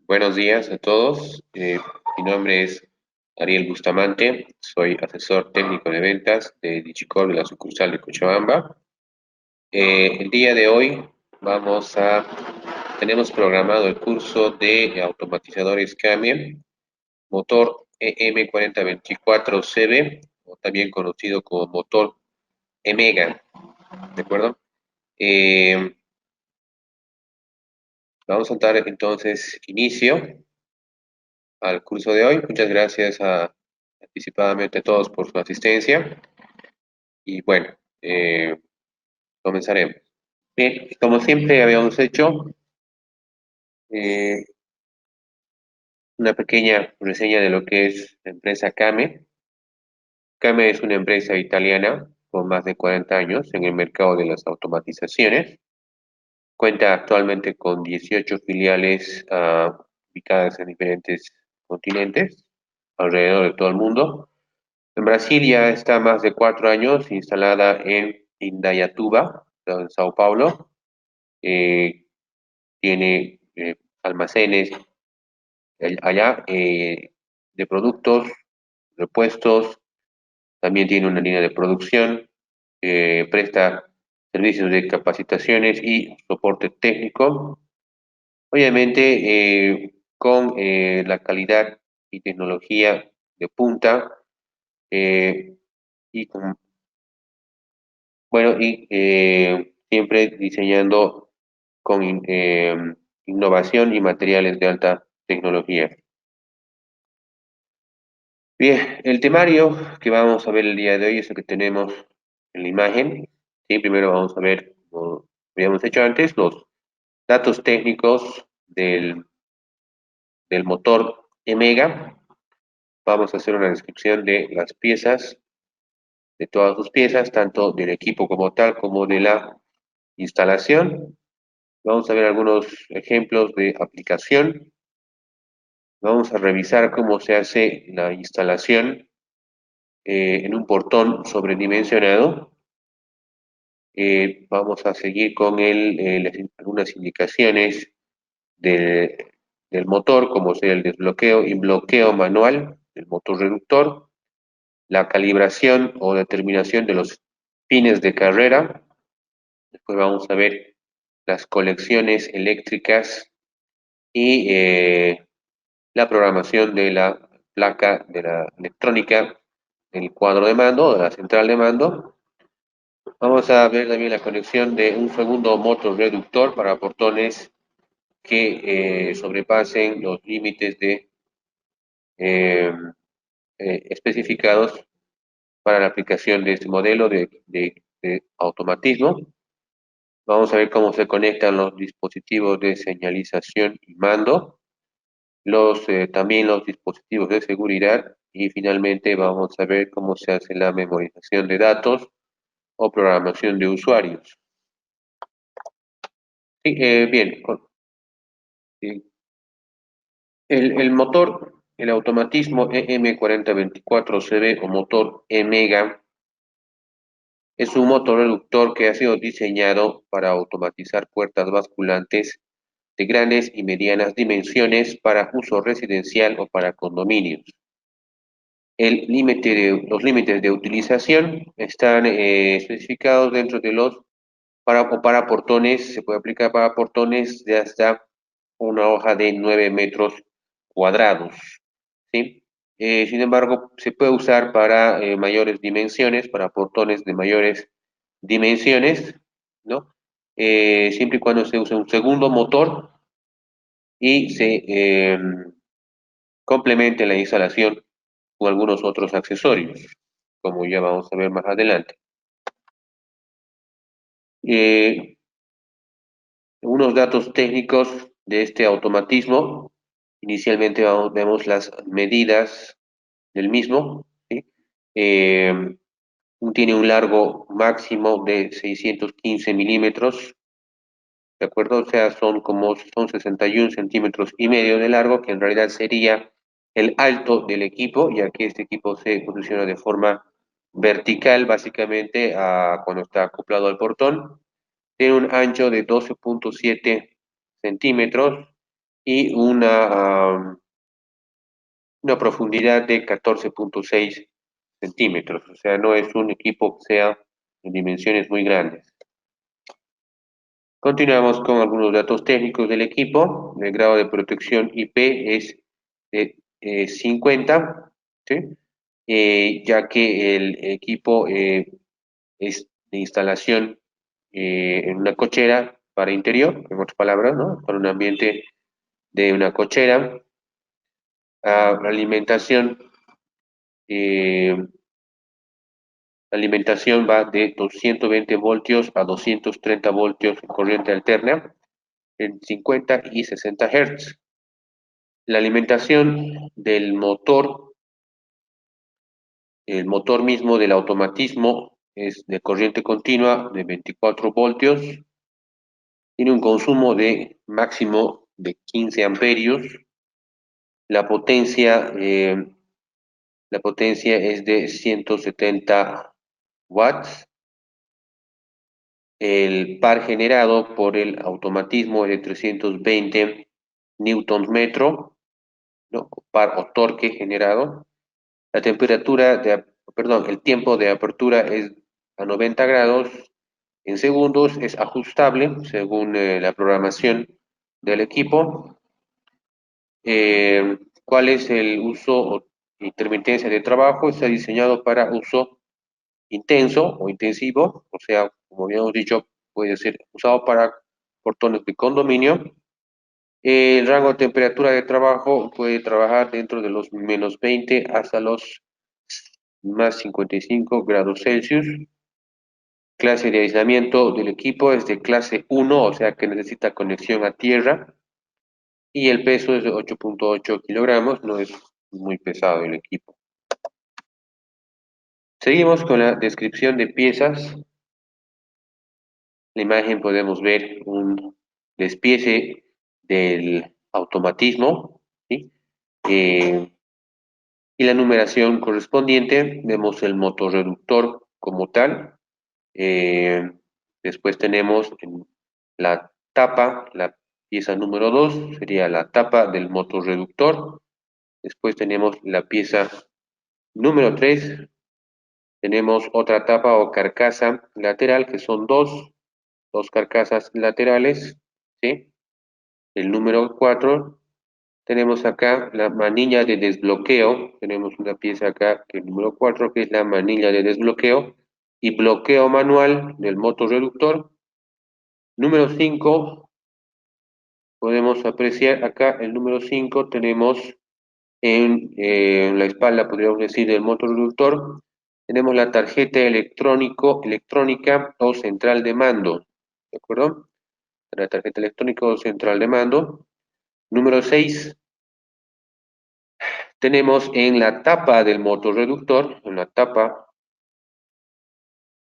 Buenos días a todos. Mi nombre es Ariel Bustamante. Soy asesor técnico de ventas de Digicorp de la sucursal de Cochabamba. El día de hoy tenemos programado el curso de automatizadores Camel, motor EM4024CB, o también conocido como motor EMEGA, ¿de acuerdo? Eh, Vamos a dar entonces inicio al curso de hoy. Muchas gracias anticipadamente a todos por su asistencia. Y bueno, eh, comenzaremos. Bien, como siempre habíamos hecho, eh, una pequeña reseña de lo que es la empresa Came. Came es una empresa italiana con más de 40 años en el mercado de las automatizaciones. Cuenta actualmente con 18 filiales ubicadas en diferentes continentes alrededor de todo el mundo. En Brasil ya está más de 4 años instalada en Indaiatuba, en Sao Paulo. Eh, Tiene almacenes allá de productos, repuestos, también tiene una línea de producción, presta servicios de capacitaciones y soporte técnico, obviamente con la calidad y tecnología de punta eh, y con bueno, siempre diseñando con innovación y materiales de alta tecnología. Bien, el temario que vamos a ver el día de hoy es el que tenemos en la imagen. Sí, primero vamos a ver, como habíamos hecho antes, los datos técnicos del motor Emega. Vamos a hacer una descripción de las piezas, de todas sus piezas, tanto del equipo como tal, como de la instalación. Vamos a ver algunos ejemplos de aplicación. Vamos a revisar cómo se hace la instalación en un portón sobredimensionado. Vamos a seguir con algunas indicaciones del motor, como sea el desbloqueo y bloqueo manual del motor reductor, la calibración o determinación de los pines de carrera. Después vamos a ver las colecciones eléctricas y la programación de la placa de la electrónica, el cuadro de mando, de la central de mando. Vamos a ver también la conexión de un segundo motor reductor para portones que sobrepasen los límites eh, especificados para la aplicación de este modelo de automatismo. Vamos a ver cómo se conectan los dispositivos de señalización y mando, también los dispositivos de seguridad y finalmente vamos a ver cómo se hace la memorización de datos o programación de usuarios. Sí, bien, sí. El motor, el automatismo EM4024CB o motor EMEGA es un motor reductor que ha sido diseñado para automatizar puertas basculantes de grandes y medianas dimensiones para uso residencial o para condominios. Los límites de utilización están especificados dentro de para portones, se puede aplicar para portones de hasta una hoja de 9 metros cuadrados, ¿sí? Sin embargo, se puede usar para mayores dimensiones, para portones de mayores dimensiones, ¿no? Siempre y cuando se use un segundo motor y se complemente la instalación con algunos otros accesorios, como ya vamos a ver más adelante. Eh, Unos datos técnicos de este automatismo. Inicialmente vemos las medidas del mismo, ¿sí? Eh, Tiene un largo máximo de 615 milímetros, ¿de acuerdo? O sea, son 61 centímetros y medio de largo, que en realidad sería el alto del equipo, ya que este equipo se posiciona de forma vertical, básicamente, cuando está acoplado al portón. Tiene un ancho de 12,7 centímetros y una profundidad de 14,6 centímetros. O sea, no es un equipo que sea de dimensiones muy grandes. Continuamos con algunos datos técnicos del equipo. El grado de protección IP es de 50, ¿sí? Ya que el equipo es de instalación en una cochera para interior, en otras palabras, ¿no? Para un ambiente de una cochera. La eh, la alimentación va de 220 voltios a 230 voltios en corriente alterna en 50 y 60 Hz. La alimentación del motor, el motor mismo del automatismo, es de corriente continua de 24 voltios. Tiene un consumo de máximo de 15 amperios. La potencia, eh, la potencia es de 170 watts. El par generado por el automatismo es de 320 newtons metro, ¿no? Par o torque generado. La temperatura perdón, el tiempo de apertura es a 90 grados en segundos, es ajustable según la programación del equipo. ¿Cuál es el uso o intermitencia de trabajo? Está diseñado para uso intenso o intensivo, o sea, como habíamos dicho, puede ser usado para portones de condominio. El rango de temperatura de trabajo puede trabajar dentro de los -20 hasta los más 55 grados Celsius. Clase de aislamiento del equipo es de clase 1, o sea que necesita conexión a tierra. Y el peso es de 8,8 kilogramos, no es muy pesado el equipo. Seguimos con la descripción de piezas. La imagen podemos ver un despiece del automatismo, ¿sí? Y la numeración correspondiente, vemos el motorreductor como tal. Eh, Después tenemos en la tapa, la pieza número 2 sería la tapa del motorreductor. Después tenemos la pieza número 3, tenemos otra tapa o carcasa lateral, que son dos carcasas laterales, ¿sí? El número 4, tenemos acá la manilla de desbloqueo, tenemos una pieza acá, que es el número 4, que es la manilla de desbloqueo y bloqueo manual del motorreductor. Número 5, podemos apreciar acá el número 5, tenemos en la espalda, podríamos decir, del motorreductor, tenemos la tarjeta electrónica o central de mando, ¿de acuerdo? La tarjeta electrónica o central de mando. Número 6, tenemos en la tapa del motorreductor, en la tapa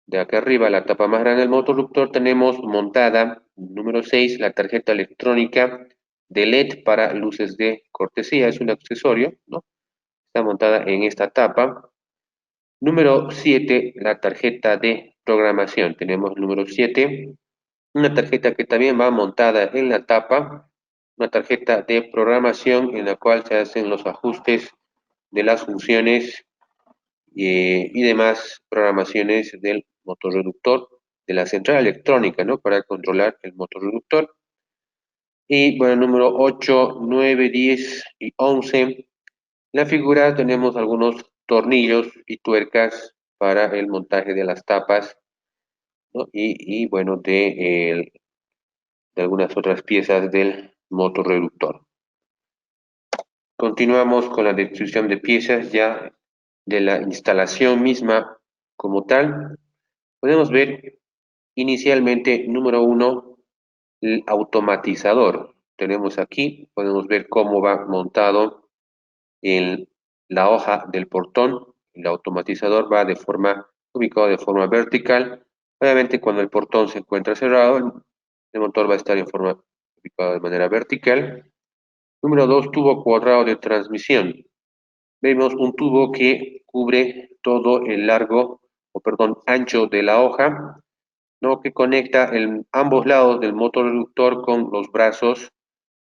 de acá arriba, la tapa más grande del motorreductor, tenemos montada, número 6, la tarjeta electrónica de LED para luces de cortesía, es un accesorio, ¿no? Está montada en esta tapa. Número 7, la tarjeta de programación. Tenemos el número 7, una tarjeta que también va montada en la tapa, una tarjeta de programación en la cual se hacen los ajustes de las funciones y demás programaciones del motorreductor, de la central electrónica, ¿no? Para controlar el motorreductor. Y bueno, número 8, 9, 10 y 11. En la figura tenemos algunos tornillos y tuercas para el montaje de las tapas, ¿no? Bueno, de algunas otras piezas del motorreductor. Continuamos con la descripción de piezas ya de la instalación misma como tal. Podemos ver inicialmente, número 1, el automatizador. Tenemos aquí, podemos ver cómo va montado en la hoja del portón. El automatizador va ubicado de forma vertical. Obviamente, cuando el portón se encuentra cerrado, El motor va a estar en forma ubicado de manera vertical. Número 2, tubo cuadrado de transmisión. Vemos un tubo que cubre todo el largo, o perdón, ancho de la hoja, ¿no? Que conecta ambos lados del motor reductor con los brazos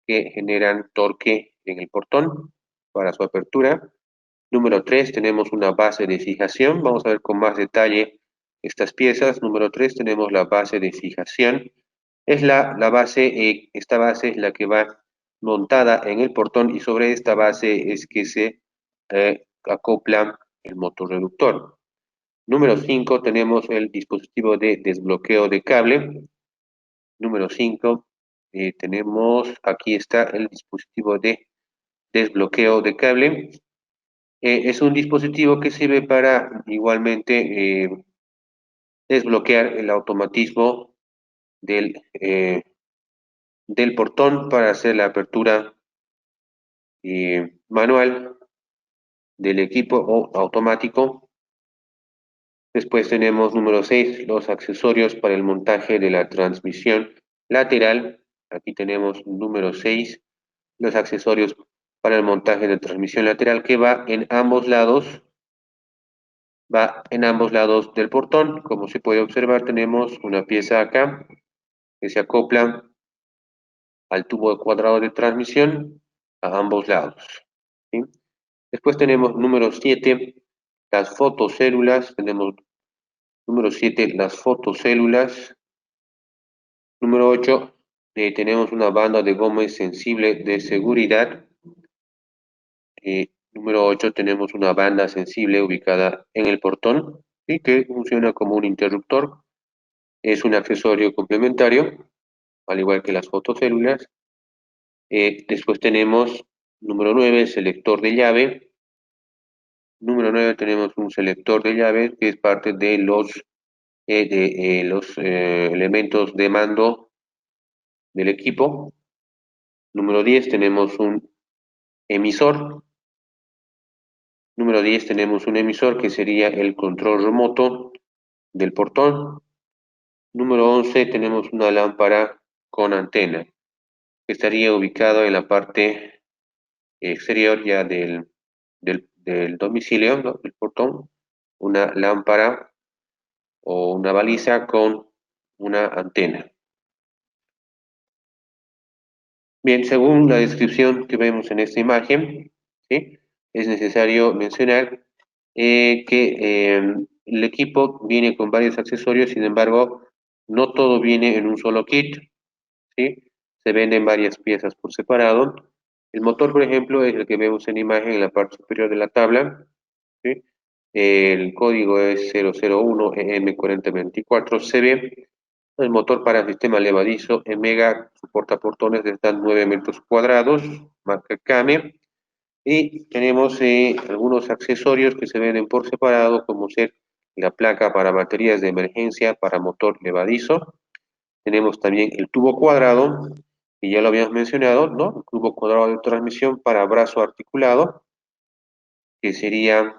que generan torque en el portón para su apertura. Número 3, tenemos una base de fijación. Vamos a ver con más detalle estas piezas. Número 3, tenemos la base de fijación. Es la base, esta base es la que va montada en el portón y sobre esta base es que se acopla el motor reductor. Número 5, tenemos el dispositivo de desbloqueo de cable. Número 5, tenemos, aquí está el dispositivo de desbloqueo de cable. Es un dispositivo que sirve para igualmente desbloquear el automatismo del portón para hacer la apertura manual del equipo o automático. Después tenemos número 6, los accesorios para el montaje de la transmisión lateral. Aquí tenemos número 6, los accesorios para el montaje de transmisión lateral que va en ambos lados del portón. Como se puede observar, tenemos una pieza acá que se acopla al tubo cuadrado de transmisión a ambos lados, ¿sí? Después tenemos número 7, las fotocélulas. Tenemos número 7, las fotocélulas. Número 8, tenemos una banda de goma sensible de seguridad. Número 8, tenemos una banda sensible ubicada en el portón y que funciona como un interruptor. Es un accesorio complementario, al igual que las fotocélulas. Después tenemos número 9, selector de llave. Número 9 tenemos un selector de llave que es parte de los elementos de mando del equipo. Número 10 tenemos un emisor. Número 10 tenemos un emisor que sería el control remoto del portón. Número 11 tenemos una lámpara con antena que estaría ubicado en la parte exterior ya del domicilio, ¿no? Del portón. Una lámpara o una baliza con una antena. Bien, según la descripción que vemos en esta imagen, ¿sí? Es necesario mencionar que el equipo viene con varios accesorios, sin embargo, no todo viene en un solo kit, ¿sí? Se venden varias piezas por separado. El motor, por ejemplo, es el que vemos en imagen en la parte superior de la tabla, ¿sí? El código es 001 EM4024CB. El motor para sistema levadizo en Mega soporta portones de hasta 9 metros cuadrados, marca Kame. Y tenemos algunos accesorios que se venden por separado, como ser la placa para baterías de emergencia para motor levadizo. Tenemos también el tubo cuadrado, que ya lo habíamos mencionado, ¿no? El tubo cuadrado de transmisión para brazo articulado, que sería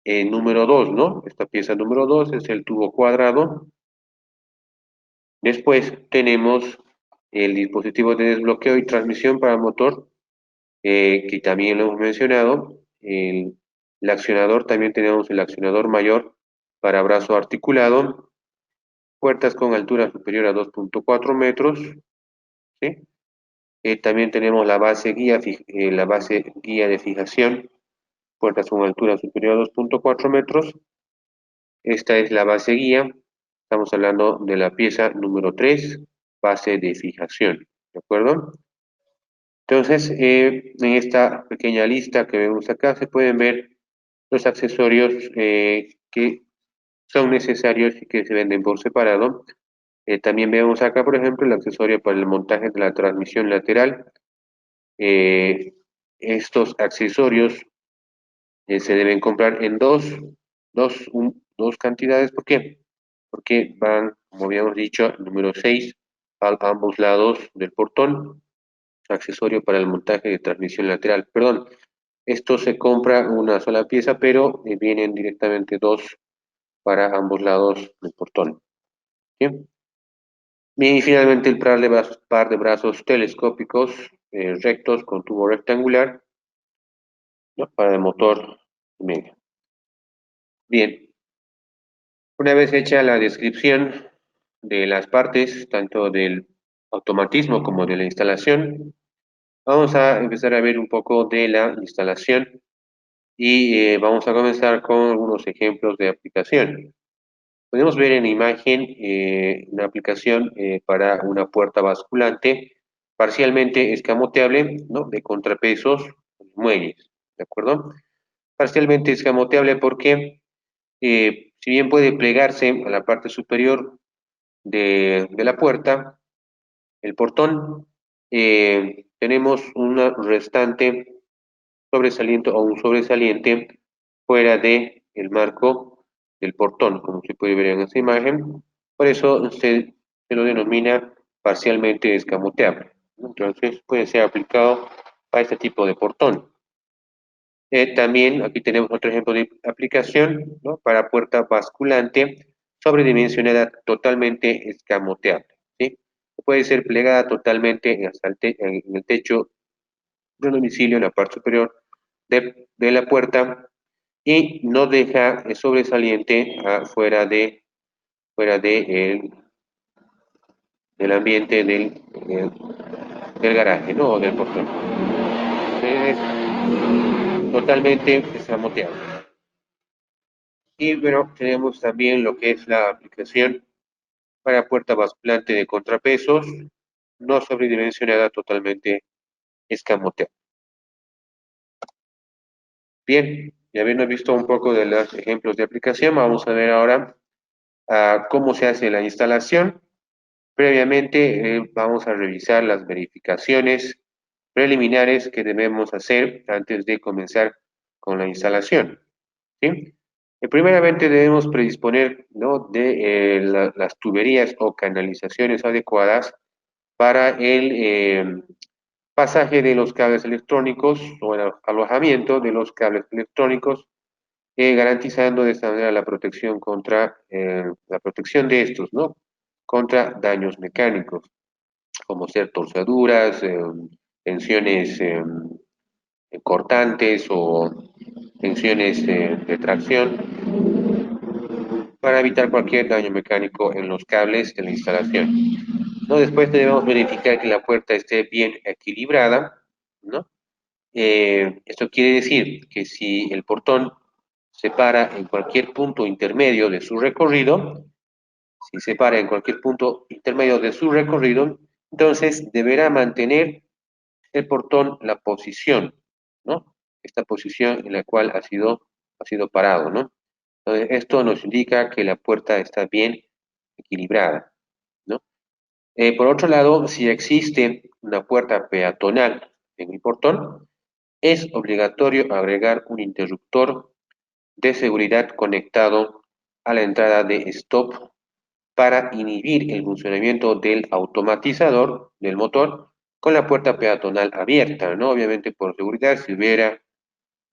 número 2, ¿no? Esta pieza número 2 es el tubo cuadrado. Después tenemos el dispositivo de desbloqueo y transmisión para motor, que también lo hemos mencionado. El accionador, también tenemos el accionador mayor para brazo articulado. Puertas con altura superior a 2.4 metros, ¿sí? También tenemos la base guía de fijación, puertas con altura superior a 2.4 metros. Esta es la base guía. Estamos hablando de la pieza número 3, base de fijación. ¿De acuerdo? Entonces, en esta pequeña lista que vemos acá se pueden ver los accesorios que son necesarios y que se venden por separado. También vemos acá, por ejemplo, el accesorio para el montaje de la transmisión lateral. Eh, Estos accesorios se deben comprar en dos cantidades. ¿Por qué? Porque van, como habíamos dicho, número 6 a ambos lados del portón, accesorio para el montaje de transmisión lateral. Perdón, esto se compra una sola pieza, pero vienen directamente dos para ambos lados del portón. Bien. Y finalmente el par de brazos telescópicos rectos con tubo rectangular, ¿no? Para el motor medio. Bien, una vez hecha la descripción de las partes, tanto del automatismo como de la instalación, vamos a empezar a ver un poco de la instalación y vamos a comenzar con algunos ejemplos de aplicación. Podemos ver en la imagen una aplicación para una puerta basculante parcialmente escamoteable, ¿no? De contrapesos, muelles, ¿de acuerdo? Parcialmente escamoteable porque si bien puede plegarse a la parte superior de la puerta, el portón, tenemos una restante sobresaliente o un sobresaliente fuera de el marco del portón, como se puede ver en esta imagen. Por eso se lo denomina parcialmente escamoteable, ¿no? Entonces puede ser aplicado a este tipo de portón. También aquí tenemos otro ejemplo de aplicación, ¿no? Para puerta basculante sobredimensionada totalmente escamoteable, ¿sí? Puede ser plegada totalmente hasta en el techo de un domicilio en la parte superior de la puerta y no deja sobresaliente fuera de del ambiente del garaje, ¿no? O del portón. Es totalmente escamoteable. Y bueno, tenemos también lo que es la aplicación para puerta basculante de contrapesos, no sobredimensionada, totalmente escamoteable. Bien, ya habiendo visto un poco de los ejemplos de aplicación, vamos a ver ahora cómo se hace la instalación. Previamente, vamos a revisar las verificaciones preliminares que debemos hacer antes de comenzar con la instalación, ¿sí? Primeramente debemos predisponer, ¿no? de las tuberías o canalizaciones adecuadas para el pasaje de los cables electrónicos o el alojamiento de los cables electrónicos, garantizando de esta manera la protección contra la protección de estos, ¿no? Contra daños mecánicos, como ser torceduras, tensiones cortantes o tensiones de tracción, para evitar cualquier daño mecánico en los cables de la instalación, ¿no? Después debemos verificar que la puerta esté bien equilibrada, ¿no? Esto quiere decir que si el portón se para en cualquier punto intermedio de su recorrido, si se para en cualquier punto intermedio de su recorrido, entonces deberá mantener el portón la posición, ¿no? Esta posición en la cual ha sido parado, ¿no? Entonces, esto nos indica que la puerta está bien equilibrada, ¿no? Por otro lado, si existe una puerta peatonal en el portón, es obligatorio agregar un interruptor de seguridad conectado a la entrada de stop para inhibir el funcionamiento del automatizador del motor con la puerta peatonal abierta, ¿no? Obviamente por seguridad, si hubiera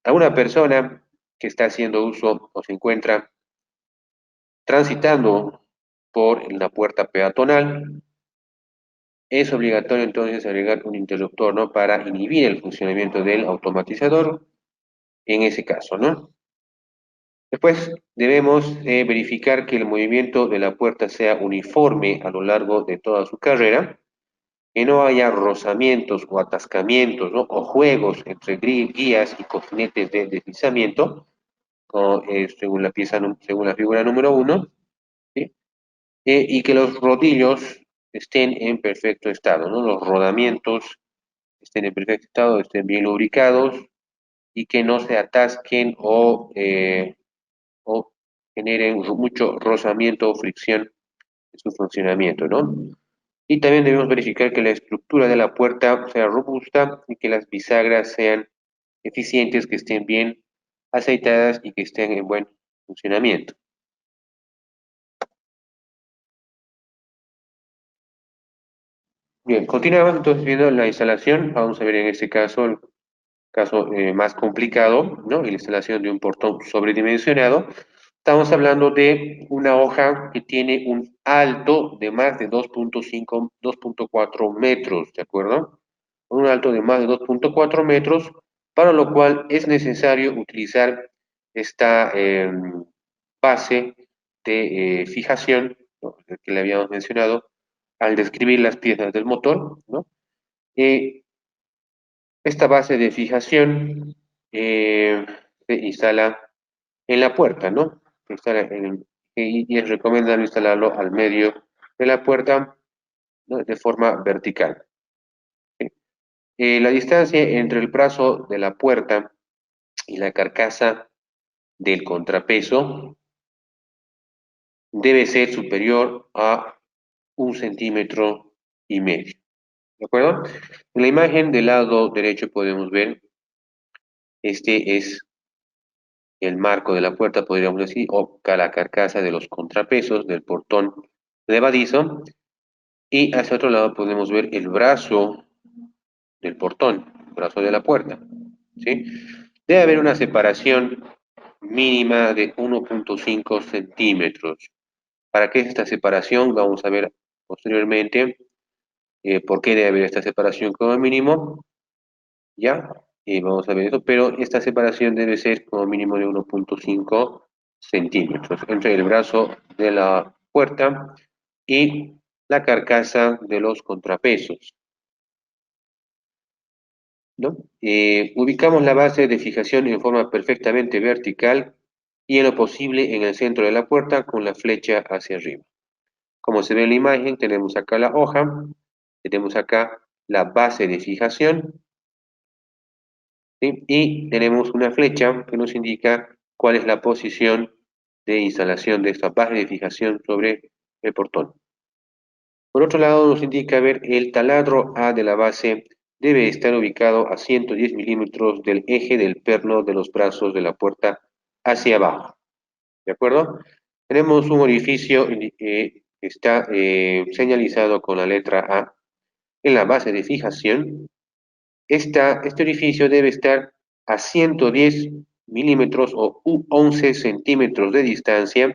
alguna persona que está haciendo uso o se encuentra transitando por la puerta peatonal, es obligatorio entonces agregar un interruptor, ¿no? Para inhibir el funcionamiento del automatizador en ese caso, ¿no? Después debemos verificar que el movimiento de la puerta sea uniforme a lo largo de toda su carrera, que no haya rozamientos o atascamientos, ¿no? O juegos entre guías y cojinetes de deslizamiento, según la según la figura número uno, ¿sí? Y que los rodillos estén en perfecto estado, ¿no? Los rodamientos estén en perfecto estado, estén bien lubricados y que no se atasquen o generen mucho rozamiento o fricción en su funcionamiento, ¿no? Y también debemos verificar que la estructura de la puerta sea robusta y que las bisagras sean eficientes, que estén bien aceitadas y que estén en buen funcionamiento. Bien, continuamos entonces viendo la instalación. Vamos a ver en este caso el caso más complicado, ¿no? La instalación de un portón sobredimensionado. Estamos hablando de una hoja que tiene un alto de más de 2.5, 2.4 metros, ¿de acuerdo? Un alto de más de 2.4 metros, para lo cual es necesario utilizar esta base de fijación, ¿no?, que le habíamos mencionado al describir las piezas del motor, ¿no? Eh, Esta base de fijación se instala en la puerta, ¿no? Se instala y es recomendable instalarlo al medio de la puerta, ¿no?, de forma vertical. ¿Sí? La distancia entre el brazo de la puerta y la carcasa del contrapeso debe ser superior a 1,5 centímetros. ¿De acuerdo? En la imagen del lado derecho podemos ver, este es el marco de la puerta, podríamos decir, o la carcasa de los contrapesos del portón levadizo, y hacia otro lado podemos ver el brazo del portón, el brazo de la puerta, ¿sí? Debe haber una separación mínima de 1,5 centímetros. ¿Para qué es esta separación? Vamos a ver posteriormente por qué debe haber esta separación como mínimo, ¿ya? Vamos a ver eso, pero esta separación debe ser como mínimo de 1,5 centímetros entre el brazo de la puerta y la carcasa de los contrapesos, ¿no? Ubicamos la base de fijación en forma perfectamente vertical y en lo posible en el centro de la puerta con la flecha hacia arriba. Como se ve en la imagen, tenemos acá la hoja, tenemos acá la base de fijación, ¿sí? Y tenemos una flecha que nos indica cuál es la posición de instalación de esta base de fijación sobre el portón. Por otro lado, nos indica, ver, el taladro A de la base debe estar ubicado a 110 milímetros del eje del perno de los brazos de la puerta hacia abajo. ¿De acuerdo? Tenemos un orificio que está señalizado con la letra A en la base de fijación. Este orificio debe estar a 110 milímetros o 11 centímetros de distancia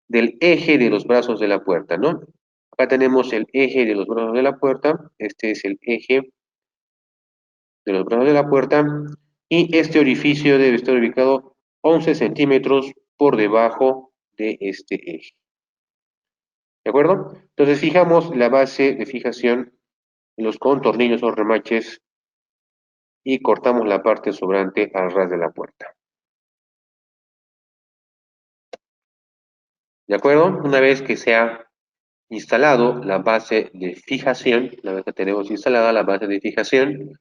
del eje de los brazos de la puerta, ¿no? Acá tenemos el eje de los brazos de la puerta, este es el eje de los brazos de la puerta, y este orificio debe estar ubicado 11 centímetros por debajo de este eje. ¿De acuerdo? Entonces fijamos la base de fijación en los contornillos o remaches y cortamos la parte sobrante al ras de la puerta. ¿De acuerdo? Una vez que se ha instalado la base de fijación, una vez que tenemos instalada la base de fijación,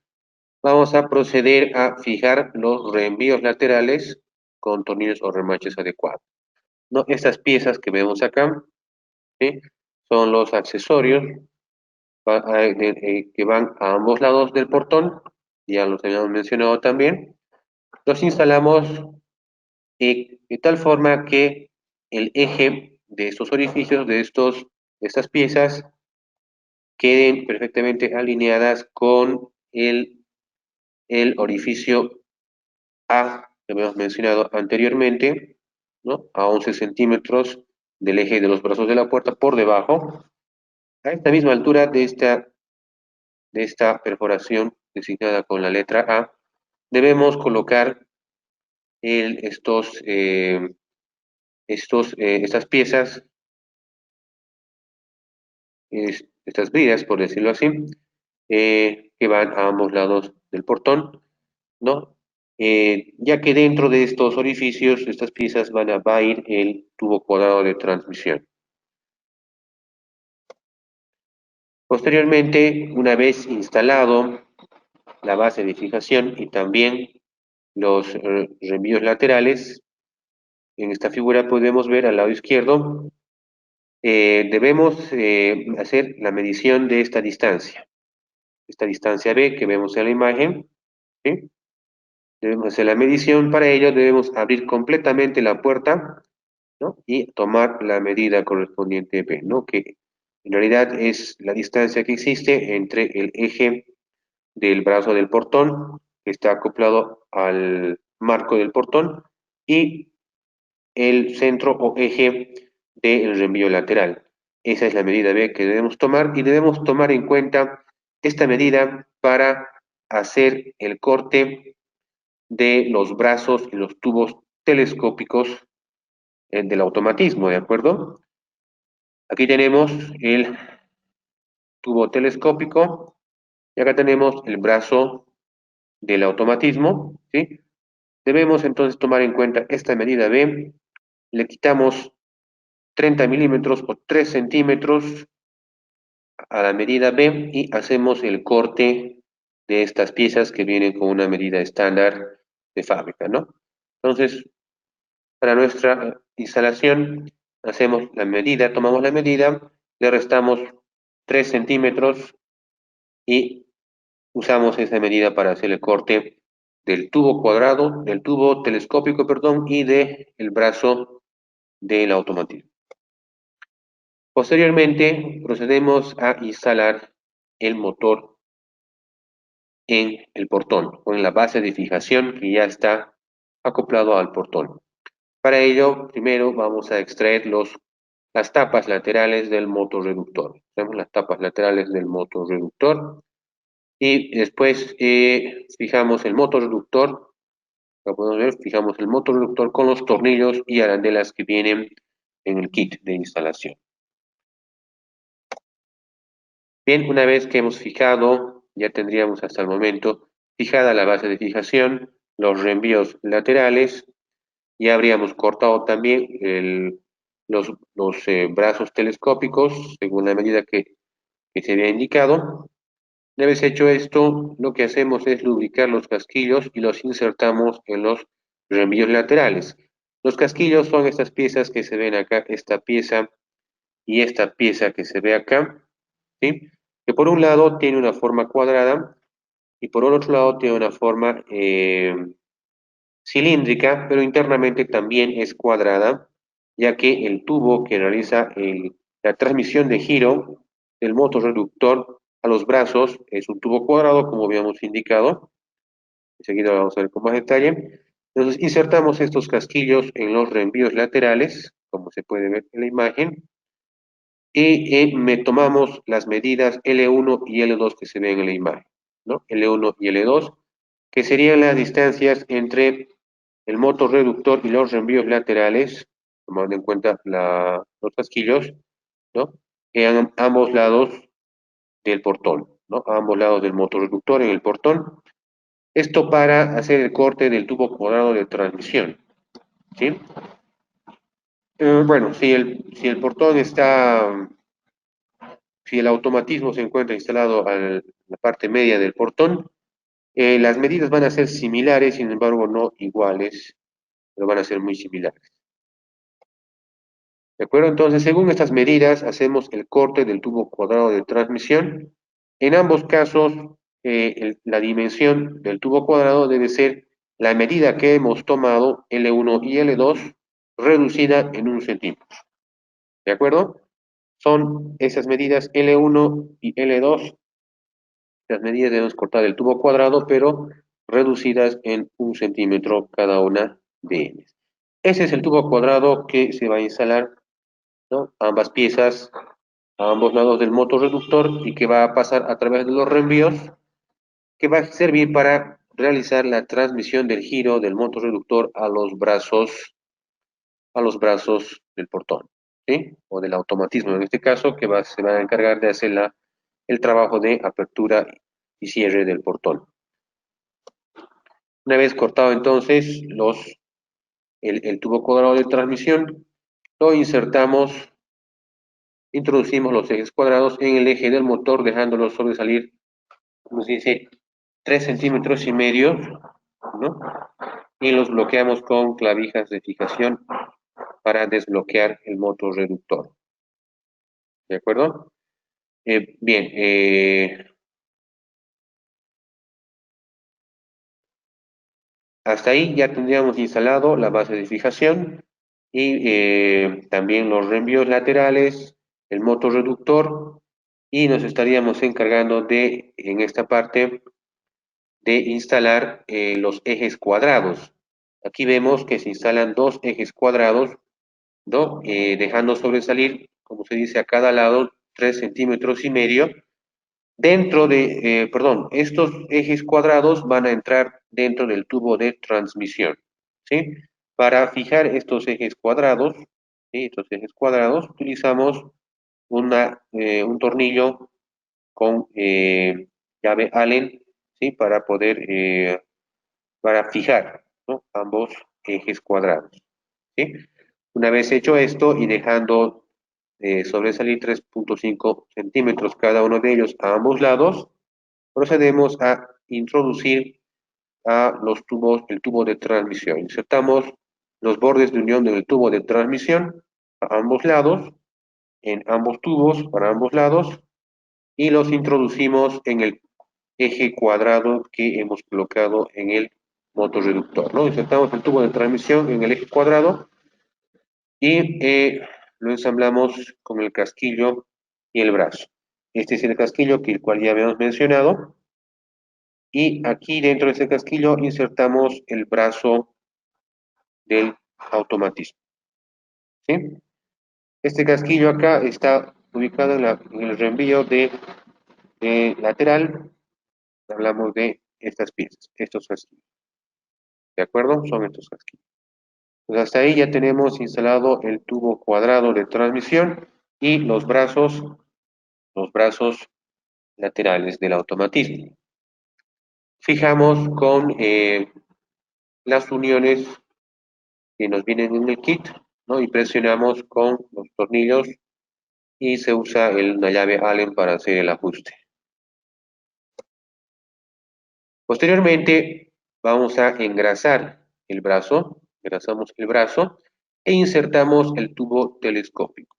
vamos a proceder a fijar los reenvíos laterales con tornillos o remaches adecuados, ¿no? Estas piezas que vemos acá, ¿sí?, son los accesorios que van a ambos lados del portón, ya los habíamos mencionado también. Los instalamos de tal forma que el eje de estos orificios, de estas piezas, queden perfectamente alineadas con el orificio A que habíamos mencionado anteriormente, ¿no? A 11 centímetros del eje de los brazos de la puerta por debajo. A esta misma altura de esta perforación designada con la letra A, debemos colocar estas piezas, estas vidas, por decirlo así, que van a ambos lados del portón, ¿no? Ya que dentro de estos orificios, estas piezas va a ir el tubo cuadrado de transmisión. Posteriormente, una vez instalado la base de fijación y también los reenvíos laterales, en esta figura podemos ver al lado izquierdo, debemos hacer la medición de esta distancia B que vemos en la imagen, ¿sí? Debemos hacer la medición. Para ello debemos abrir completamente la puerta, ¿no?, y tomar la medida correspondiente B, ¿no?, que en realidad es la distancia que existe entre el eje del brazo del portón, que está acoplado al marco del portón, y el centro o eje del reenvío lateral. Esa es la medida B que debemos tomar y debemos tomar en cuenta esta medida para hacer el corte de los brazos y los tubos telescópicos del automatismo, ¿de acuerdo? Aquí tenemos el tubo telescópico y acá tenemos el brazo del automatismo, ¿sí? Debemos entonces tomar en cuenta esta medida B, le quitamos 30 milímetros o 3 centímetros a la medida B y hacemos el corte de estas piezas que vienen con una medida estándar de fábrica, ¿no? Entonces, para nuestra instalación, hacemos la medida, tomamos la medida, le restamos 3 centímetros y usamos esa medida para hacer el corte del tubo cuadrado, del tubo telescópico, perdón, y del brazo del automatismo. Posteriormente, procedemos a instalar el motor en el portón, con la base de fijación que ya está acoplado al portón. Para ello, primero vamos a extraer las tapas laterales del motorreductor. Tenemos las tapas laterales del motorreductor y después fijamos el motorreductor. Como podemos ver, fijamos el motorreductor con los tornillos y arandelas que vienen en el kit de instalación. Bien, una vez que hemos fijado, ya tendríamos hasta el momento fijada la base de fijación, los reenvíos laterales, ya habríamos cortado también los brazos telescópicos según la medida que se había indicado. Una vez hecho esto, lo que hacemos es lubricar los casquillos y los insertamos en los reenvíos laterales. Los casquillos son estas piezas que se ven acá, esta pieza y esta pieza que se ve acá, ¿sí? Que por un lado tiene una forma cuadrada y por el otro lado tiene una forma cilíndrica, pero internamente también es cuadrada, ya que el tubo que realiza la transmisión de giro del motorreductor a los brazos es un tubo cuadrado, como habíamos indicado. Enseguida lo vamos a ver con más detalle. Entonces, insertamos estos casquillos en los reenvíos laterales, como se puede ver en la imagen, y me tomamos las medidas L1 y L2 que se ven en la imagen, ¿no? L1 y L2, que serían las distancias entre el motor reductor y los reenvíos laterales, tomando en cuenta los casquillos, ¿no? En ambos lados del portón, ¿no? A ambos lados del motor reductor en el portón. Esto para hacer el corte del tubo cuadrado de transmisión, ¿sí? Bueno, si el portón está, si el automatismo se encuentra instalado en la parte media del portón, las medidas van a ser similares, sin embargo no iguales, pero van a ser muy similares. ¿De acuerdo? Entonces, según estas medidas, hacemos el corte del tubo cuadrado de transmisión. En ambos casos, la dimensión del tubo cuadrado debe ser la medida que hemos tomado, L1 y L2, reducida en 1 centímetro. ¿De acuerdo? Son esas medidas L1 y L2. Las medidas debemos cortar el tubo cuadrado, pero reducidas en 1 centímetro cada una de ellas. Ese es el tubo cuadrado que se va a instalar, ¿no? Ambas piezas a ambos lados del motorreductor y que va a pasar a través de los reenvíos que va a servir para realizar la transmisión del giro del motorreductor a los brazos del portón, ¿sí? O del automatismo en este caso, que se va a encargar de hacer el trabajo de apertura y cierre del portón. Una vez cortado entonces el tubo cuadrado de transmisión, lo introducimos los ejes cuadrados en el eje del motor, dejándolos sobresalir, como se dice, 3,5 centímetros, ¿no? Y los bloqueamos con clavijas de fijación para desbloquear el motor reductor. ¿De acuerdo? Bien, hasta ahí ya tendríamos instalado la base de fijación y también los reenvíos laterales, el motor reductor y nos estaríamos encargando en esta parte, de instalar los ejes cuadrados. Aquí vemos que se instalan dos ejes cuadrados, ¿no? Dejando sobresalir, como se dice, a cada lado 3,5 centímetros. Dentro de, perdón, estos ejes cuadrados van a entrar dentro del tubo de transmisión, ¿sí? Para fijar estos ejes cuadrados, ¿sí? Estos ejes cuadrados, utilizamos un tornillo con llave Allen, ¿sí? Para fijar, ¿no? Ambos ejes cuadrados, ¿sí? Una vez hecho esto y dejando sobresalir 3,5 centímetros cada uno de ellos a ambos lados, procedemos a introducir el tubo de transmisión. Insertamos los bordes de unión del tubo de transmisión a ambos lados, en ambos tubos, para ambos lados, y los introducimos en el eje cuadrado que hemos colocado en el motorreductor, ¿no? Insertamos el tubo de transmisión en el eje cuadrado y lo ensamblamos con el casquillo y el brazo. Este es el casquillo el cual ya habíamos mencionado. Y aquí dentro de ese casquillo insertamos el brazo del automatismo, ¿sí? Este casquillo acá está ubicado en el reenvío de lateral. Hablamos de estas piezas, estos casquillos. ¿De acuerdo? Son estos casquillos. Pues hasta ahí ya tenemos instalado el tubo cuadrado de transmisión y los brazos laterales del automatismo. Fijamos con las uniones que nos vienen en el kit, ¿no? Y presionamos con los tornillos y se usa una llave Allen para hacer el ajuste. Posteriormente vamos a engrasar el brazo, engrasamos el brazo e insertamos el tubo telescópico,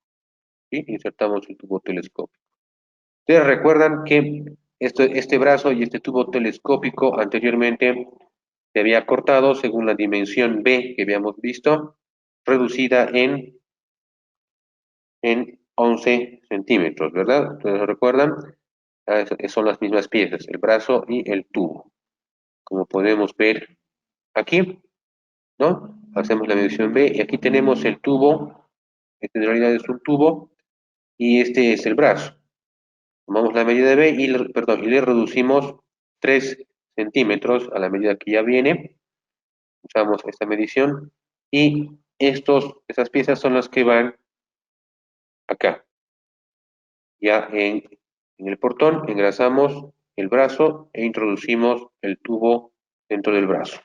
¿sí? Insertamos el tubo telescópico. Ustedes recuerdan que este brazo y este tubo telescópico anteriormente se había cortado según la dimensión B que habíamos visto, reducida en 11 centímetros, ¿verdad? ¿Ustedes lo recuerdan? Son las mismas piezas, el brazo y el tubo. Como podemos ver aquí, ¿no? Hacemos la medición B y aquí tenemos el tubo, este en realidad es un tubo, y este es el brazo. Tomamos la medida de B y le reducimos 3 centímetros a la medida que ya viene. Usamos esta medición y esas piezas son las que van acá. Ya en el portón engrasamos el brazo e introducimos el tubo dentro del brazo.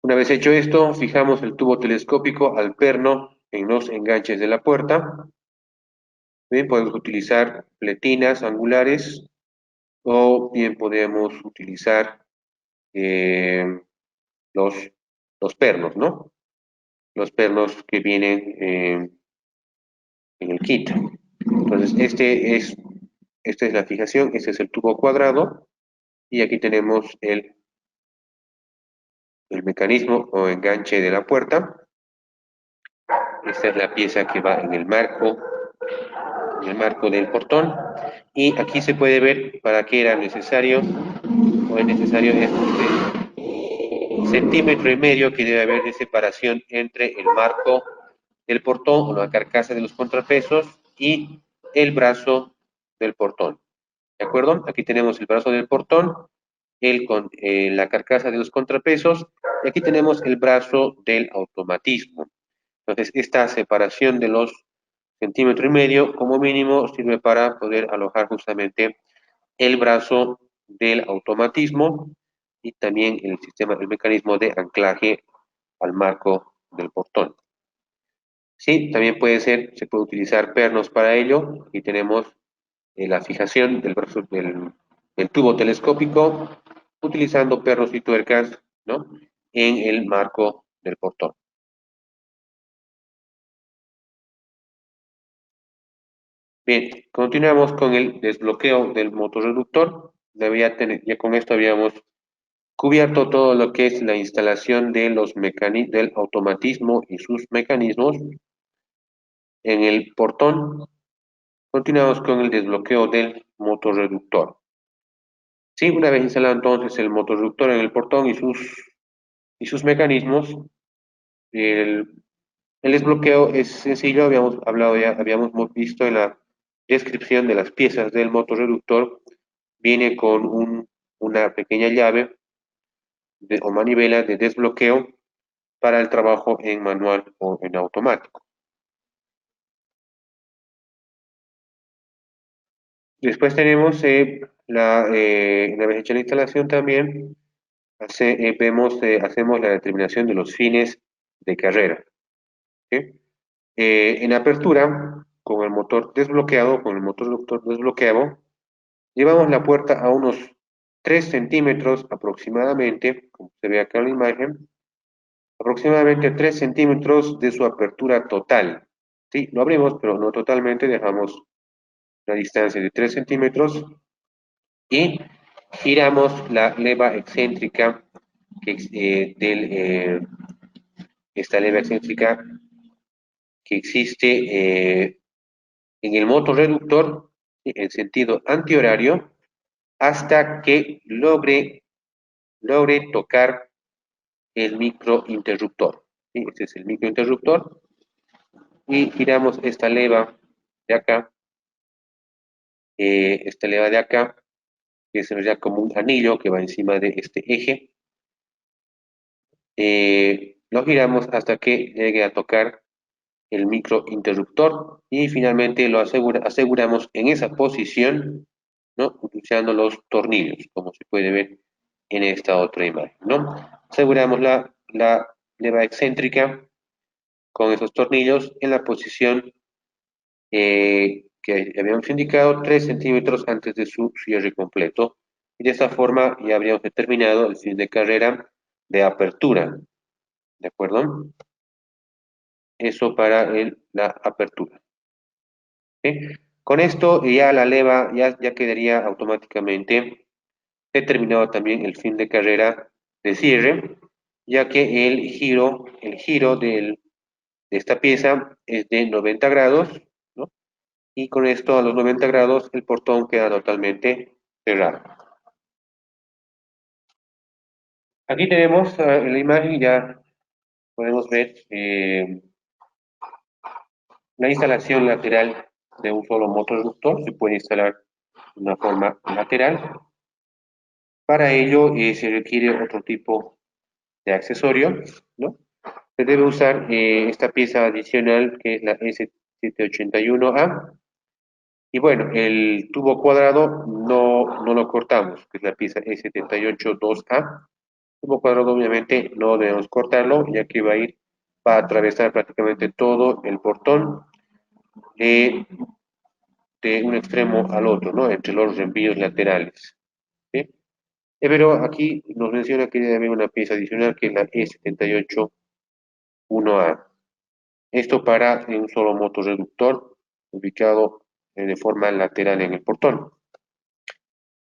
Una vez hecho esto, fijamos el tubo telescópico al perno en los enganches de la puerta. Bien, podemos utilizar pletinas angulares o bien podemos utilizar eh, los, los pernos, ¿no? Los pernos que vienen en el kit. Entonces, esta es la fijación, este es el tubo cuadrado y aquí tenemos el mecanismo o enganche de la puerta. Esta es la pieza que va en el marco del portón. Y aquí se puede ver para qué era necesario o es necesario este centímetro y medio que debe haber de separación entre el marco del portón o la carcasa de los contrapesos y el brazo del portón. ¿De acuerdo? Aquí tenemos el brazo del portón, la carcasa de los contrapesos y aquí tenemos el brazo del automatismo. Entonces, esta separación de los centímetro y medio como mínimo sirve para poder alojar justamente el brazo del automatismo y también el mecanismo de anclaje al marco del portón. Sí, también se puede utilizar pernos para ello y tenemos la fijación del brazo del tubo telescópico utilizando pernos y tuercas, ¿no? En el marco del portón. Bien, continuamos con el desbloqueo del motorreductor. Ya con esto habíamos cubierto todo lo que es la instalación de del automatismo y sus mecanismos en el portón. Continuamos con el desbloqueo del motorreductor. Sí, una vez instalado entonces el motorreductor en el portón y sus y sus mecanismos. El, el desbloqueo es sencillo, habíamos hablado ya, visto en la descripción de las piezas del motorreductor, viene con una pequeña llave o manivela de desbloqueo para el trabajo en manual o en automático. Después tenemos una vez hecha la instalación también, hacemos la determinación de los fines de carrera. ¿Sí? En apertura, con el motor desbloqueado, con el motor reductor desbloqueado, llevamos la puerta a unos 3 centímetros aproximadamente, como se ve acá en la imagen, aproximadamente 3 centímetros de su apertura total. Sí, lo abrimos, pero no totalmente, dejamos una distancia de 3 centímetros y giramos la leva excéntrica, esta leva excéntrica que existe en el motorreductor en sentido antihorario hasta que logre tocar el microinterruptor. ¿Sí? Este es el microinterruptor y giramos de acá, esta leva de acá, que se vería como un anillo que va encima de este eje. Lo giramos hasta que llegue a tocar el microinterruptor y finalmente aseguramos en esa posición, ¿no? Utilizando los tornillos, como se puede ver en esta otra imagen, ¿no? Aseguramos la leva excéntrica con esos tornillos en la posición que habíamos indicado, 3 centímetros antes de su cierre completo. Y de esa forma ya habríamos determinado el fin de carrera de apertura, ¿de acuerdo? Eso para la apertura. ¿Sí? Con esto ya la leva ya quedaría automáticamente determinado también el fin de carrera de cierre, ya que el giro de esta pieza es de 90 grados, ¿no? Y con esto a los 90 grados el portón queda totalmente cerrado. Aquí tenemos en la imagen ya podemos ver la instalación lateral de un solo motorreductor. Se puede instalar de una forma lateral. Para ello se requiere otro tipo de accesorio, ¿no? Se debe usar esta pieza adicional que es la S781A. Y bueno, el tubo cuadrado no lo cortamos, que es la pieza E782A. El tubo cuadrado obviamente no debemos cortarlo, ya que va a atravesar prácticamente todo el portón eh, de un extremo al otro, ¿no? Entre los envíos laterales. ¿Sí? Pero aquí nos menciona que debe haber una pieza adicional que es la E781A. Esto para un solo motorreductor ubicado de forma lateral en el portón.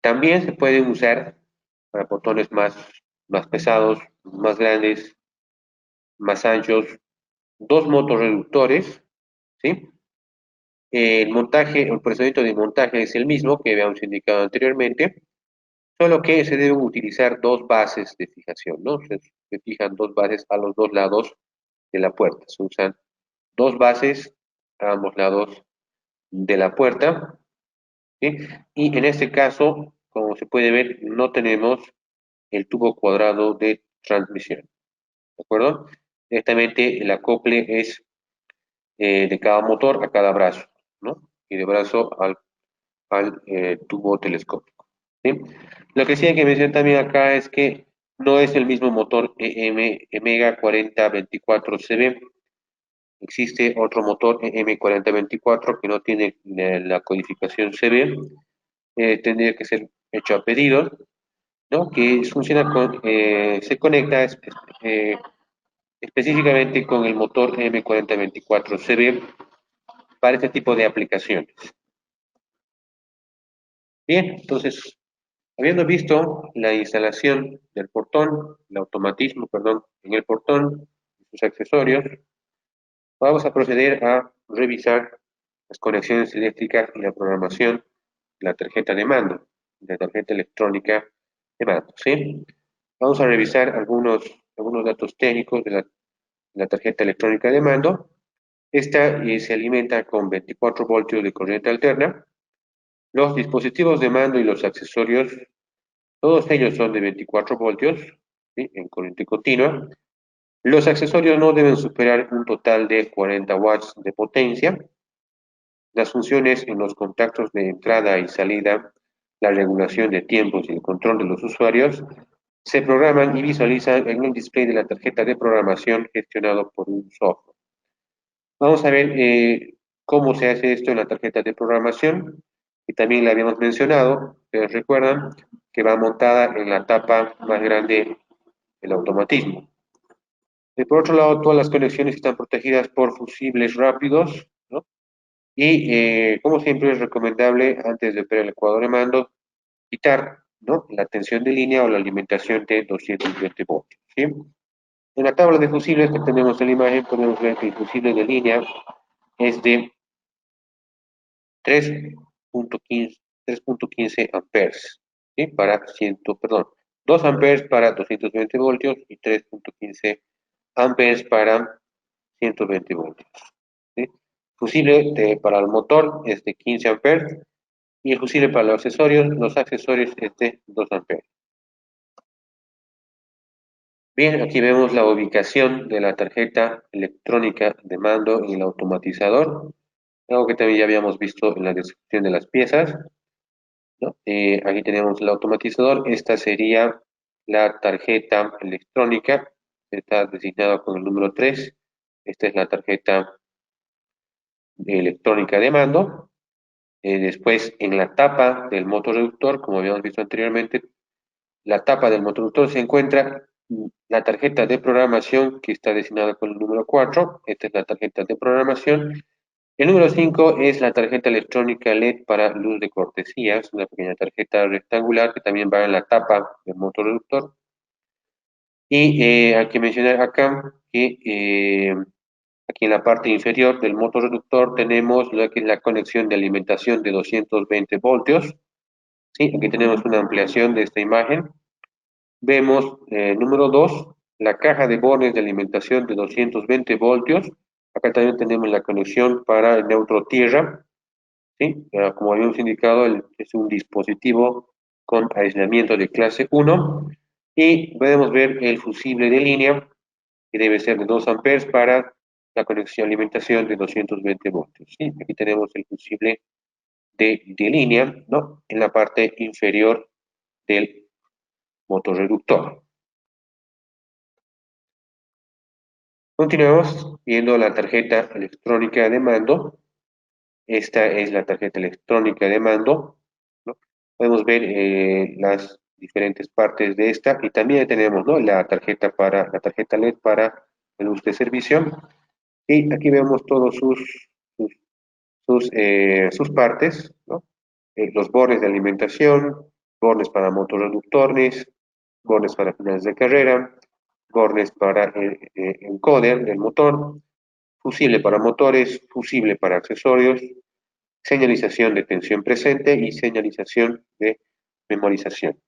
También se pueden usar para portones más pesados, más grandes, más anchos, dos motorreductores, ¿sí? El montaje, el procedimiento de montaje es el mismo que habíamos indicado anteriormente, solo que se deben utilizar dos bases de fijación, ¿no? Se fijan dos bases a los dos lados de la puerta. Se usan dos bases a ambos lados de la puerta, ¿sí? Y en este caso, como se puede ver, no tenemos el tubo cuadrado de transmisión, ¿de acuerdo? Directamente el acople es de cada motor a cada brazo, ¿no? Y de brazo al tubo telescópico, ¿sí? Lo que sí hay que mencionar también acá es que no es el mismo motor EMEGA 4024CB. Existe otro motor EM4024 que no tiene la codificación CB. Tendría que ser hecho a pedido, ¿no? Que se conecta eh, específicamente con el motor M4024CB para este tipo de aplicaciones. Bien, entonces, habiendo visto la instalación del portón, el automatismo, perdón, en el portón, sus accesorios, vamos a proceder a revisar las conexiones eléctricas y la programación de la tarjeta de mando, de la tarjeta electrónica de mando, ¿sí? Vamos a revisar algunos algunos datos técnicos de la tarjeta electrónica de mando. Esta se alimenta con 24 voltios de corriente alterna. Los dispositivos de mando y los accesorios, todos ellos son de 24 voltios, ¿sí? En corriente continua. Los accesorios no deben superar un total de 40 watts de potencia. Las funciones en los contactos de entrada y salida, la regulación de tiempos y el control de los usuarios se programan y visualizan en el display de la tarjeta de programación gestionado por un software. Vamos a ver cómo se hace esto en la tarjeta de programación, y también la habíamos mencionado, pero recuerdan que va montada en la tapa más grande del automatismo. Y por otro lado, todas las conexiones están protegidas por fusibles rápidos, ¿no? Y como siempre es recomendable, antes de operar el cuadro de mando, quitar, ¿no?, la tensión de línea o la alimentación de 220 voltios, ¿sí? En la tabla de fusibles que tenemos en la imagen podemos ver que el fusible de línea es de 3.15 3.15 amperes, ¿sí? Para 100, perdón, 2 amperes para 220 voltios y 3.15 amperes para 120 voltios, ¿sí? Fusible para el motor es de 15 amperes y el fusible para los accesorios es de 2 amperes. Bien, aquí vemos la ubicación de la tarjeta electrónica de mando y el automatizador, algo que también ya habíamos visto en la descripción de las piezas, ¿no? Aquí tenemos el automatizador, esta sería la tarjeta electrónica, está designada con el número 3. Esta es la tarjeta electrónica de mando. Después, en la tapa del motorreductor, como habíamos visto anteriormente, la tapa del motorreductor se encuentra la tarjeta de programación que está designada con el número 4. Esta es la tarjeta de programación. El número 5 es la tarjeta electrónica LED para luz de cortesía. Es una pequeña tarjeta rectangular que también va en la tapa del motorreductor. Y hay que mencionar acá que aquí en la parte inferior del motorreductor tenemos lo que es la conexión de alimentación de 220 voltios. ¿Sí? Aquí tenemos una ampliación de esta imagen. Vemos, número 2, la caja de bornes de alimentación de 220 voltios. Acá también tenemos la conexión para el neutro tierra, ¿sí? Como habíamos indicado, es un dispositivo con aislamiento de clase 1. Y podemos ver el fusible de línea, que debe ser de 2 amperes para la conexión alimentación de 220 voltios, ¿sí? Aquí tenemos el fusible de línea, ¿no?, en la parte inferior del motorreductor. Continuamos viendo la tarjeta electrónica de mando. Esta es la tarjeta electrónica de mando, ¿no? Podemos ver las diferentes partes de esta y también tenemos, ¿no?, la tarjeta LED para el uso de servicio. Y aquí vemos todos sus, sus partes, ¿no? Los bornes de alimentación, bornes para motorreductores, bornes para finales de carrera, bornes para encoder del motor, fusible para motores, fusible para accesorios, señalización de tensión presente y señalización de memorización.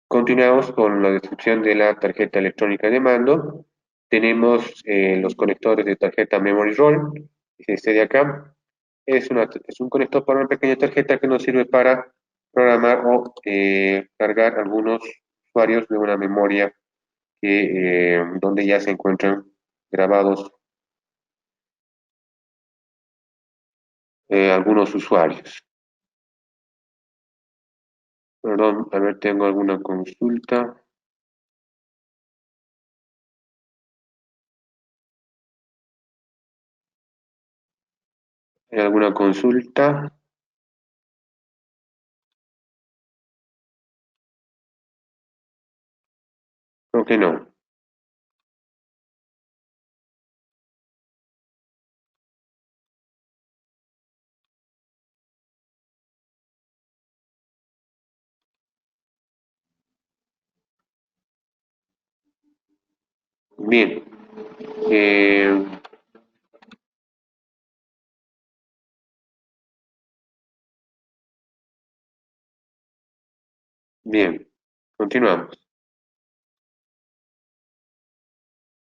Continuamos con la descripción de la tarjeta electrónica de mando. Tenemos los conectores de tarjeta Memory Roll, es este de acá. Es un conector para una pequeña tarjeta que nos sirve para programar o cargar algunos usuarios de una memoria donde ya se encuentran grabados algunos usuarios. Perdón, a ver, tengo alguna consulta. ¿Hay alguna consulta? Creo que no. Bien. Eh, bien. Continuamos.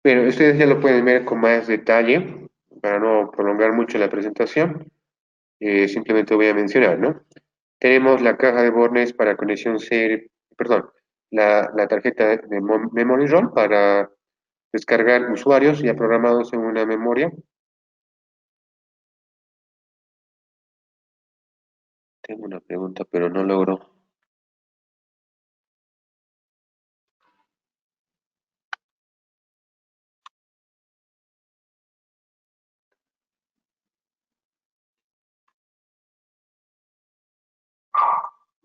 Pero ustedes ya lo pueden ver con más detalle, para no prolongar mucho la presentación. Simplemente voy a mencionar, ¿no? Tenemos la caja de bornes para conexión serie, perdón, la tarjeta de Memory ROM para descargar usuarios ya programados en una memoria. Tengo una pregunta, pero no logro.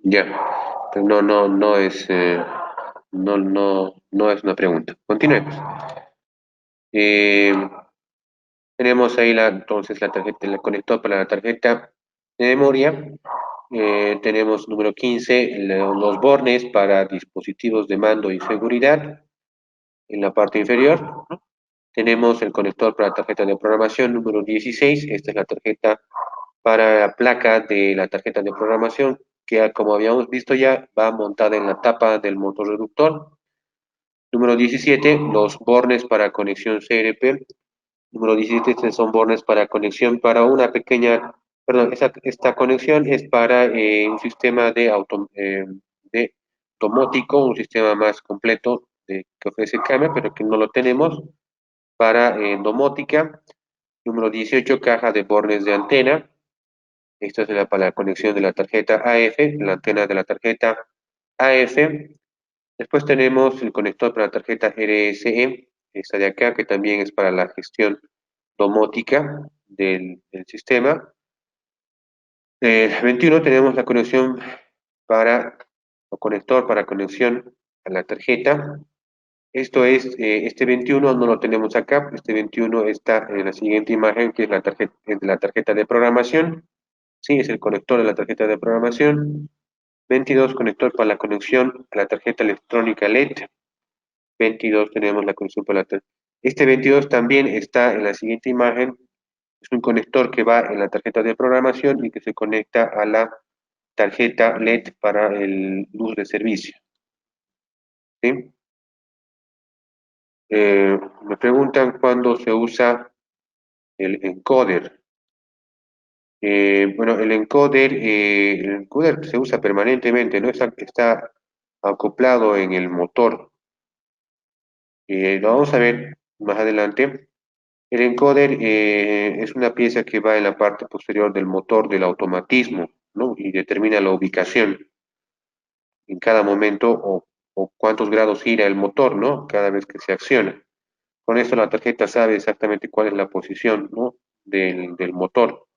Ya, pero no es, no es una pregunta. Continuemos. Eh, Tenemos ahí entonces la tarjeta, el conector para la tarjeta de memoria. Tenemos número 15, los bornes para dispositivos de mando y seguridad en la parte inferior, ¿no? Tenemos el conector para tarjeta de programación número 16. Esta es la tarjeta para la placa de la tarjeta de programación, que como habíamos visto ya, va montada en la tapa del motor reductor. Número 17, los bornes para conexión CRP. Número 17, estos son bornes para conexión para una pequeña, perdón, esta conexión es para un sistema de domótico, un sistema más completo que ofrece CAME, pero que no lo tenemos, para domótica. Número 18, caja de bornes de antena. Esta es para la conexión de la tarjeta AF, la antena de la tarjeta AF. Después tenemos el conector para la tarjeta RSE, esta de acá, que también es para la gestión domótica del sistema. 21 tenemos la conexión para, o conector para conexión a la tarjeta. Esto es, este 21 no lo tenemos acá, este 21 está en la siguiente imagen, que es la tarjeta de programación. Sí, es el conector de la tarjeta de programación. 22, conector para la conexión a la tarjeta electrónica LED. 22 tenemos la conexión para la tarjeta. Este 22 también está en la siguiente imagen. Es un conector que va en la tarjeta de programación y que se conecta a la tarjeta LED para el luz de servicio. ¿Sí? Me preguntan cuándo se usa el encoder. Bueno, el encoder se usa permanentemente, ¿no? Está acoplado en el motor. Lo vamos a ver más adelante. El encoder es una pieza que va en la parte posterior del motor del automatismo, ¿no? Y determina la ubicación en cada momento o cuántos grados gira el motor, ¿no? Cada vez que se acciona. Con esto la tarjeta sabe exactamente cuál es la posición, ¿no? Del motor.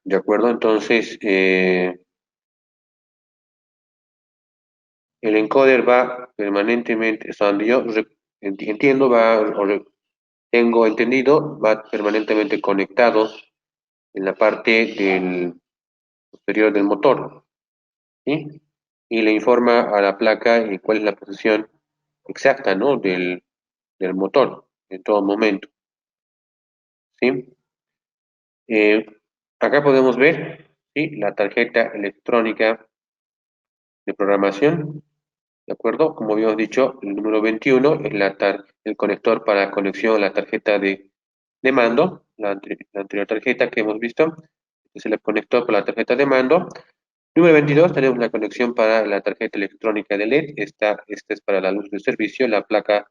¿De acuerdo? Entonces, el encoder va permanentemente, hasta donde yo entiendo, tengo entendido, va permanentemente conectado en la parte del posterior del motor, ¿sí? Y le informa a la placa cuál es la posición exacta, ¿no? Del motor en todo momento, ¿sí? Eh, Acá podemos ver, ¿sí? La tarjeta electrónica de programación, ¿de acuerdo? Como habíamos dicho, el número 21 es el conector para conexión a la tarjeta de mando, la anterior tarjeta que hemos visto. Este es el conector para la tarjeta de mando. Número 22, tenemos la conexión para la tarjeta electrónica de LED. Esta es para la luz de servicio, la placa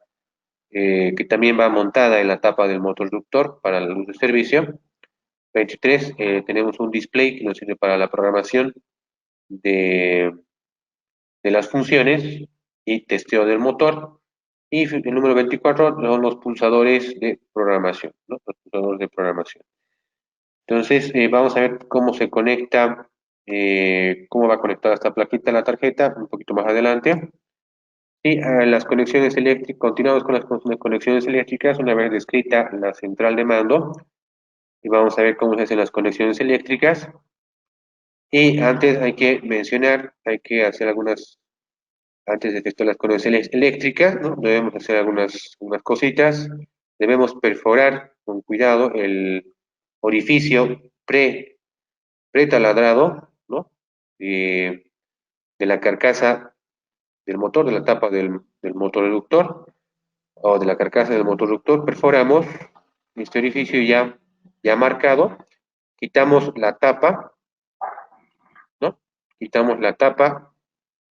que también va montada en la tapa del motor reductor para la luz de servicio. 23, tenemos un display que nos sirve para la programación de, de las funciones y testeo del motor. Y el número 24 son los pulsadores de programación, ¿no? Los pulsadores de programación. Entonces, vamos a ver cómo se conecta, cómo va conectada esta plaquita a la tarjeta un poquito más adelante. Y las conexiones eléctricas, continuamos con las conexiones eléctricas una vez descrita la central de mando. Y vamos a ver cómo se hacen las conexiones eléctricas. Y antes hay que mencionar, hay que hacer antes de efectuar las conexiones eléctricas, ¿no? Debemos hacer algunas cositas. Debemos perforar con cuidado el orificio pretaladrado, ¿no? Eh, de la carcasa del motor, de la tapa del motor reductor. o de la carcasa del motorreductor, perforamos este orificio ya marcado, quitamos la tapa, ¿no? Quitamos la tapa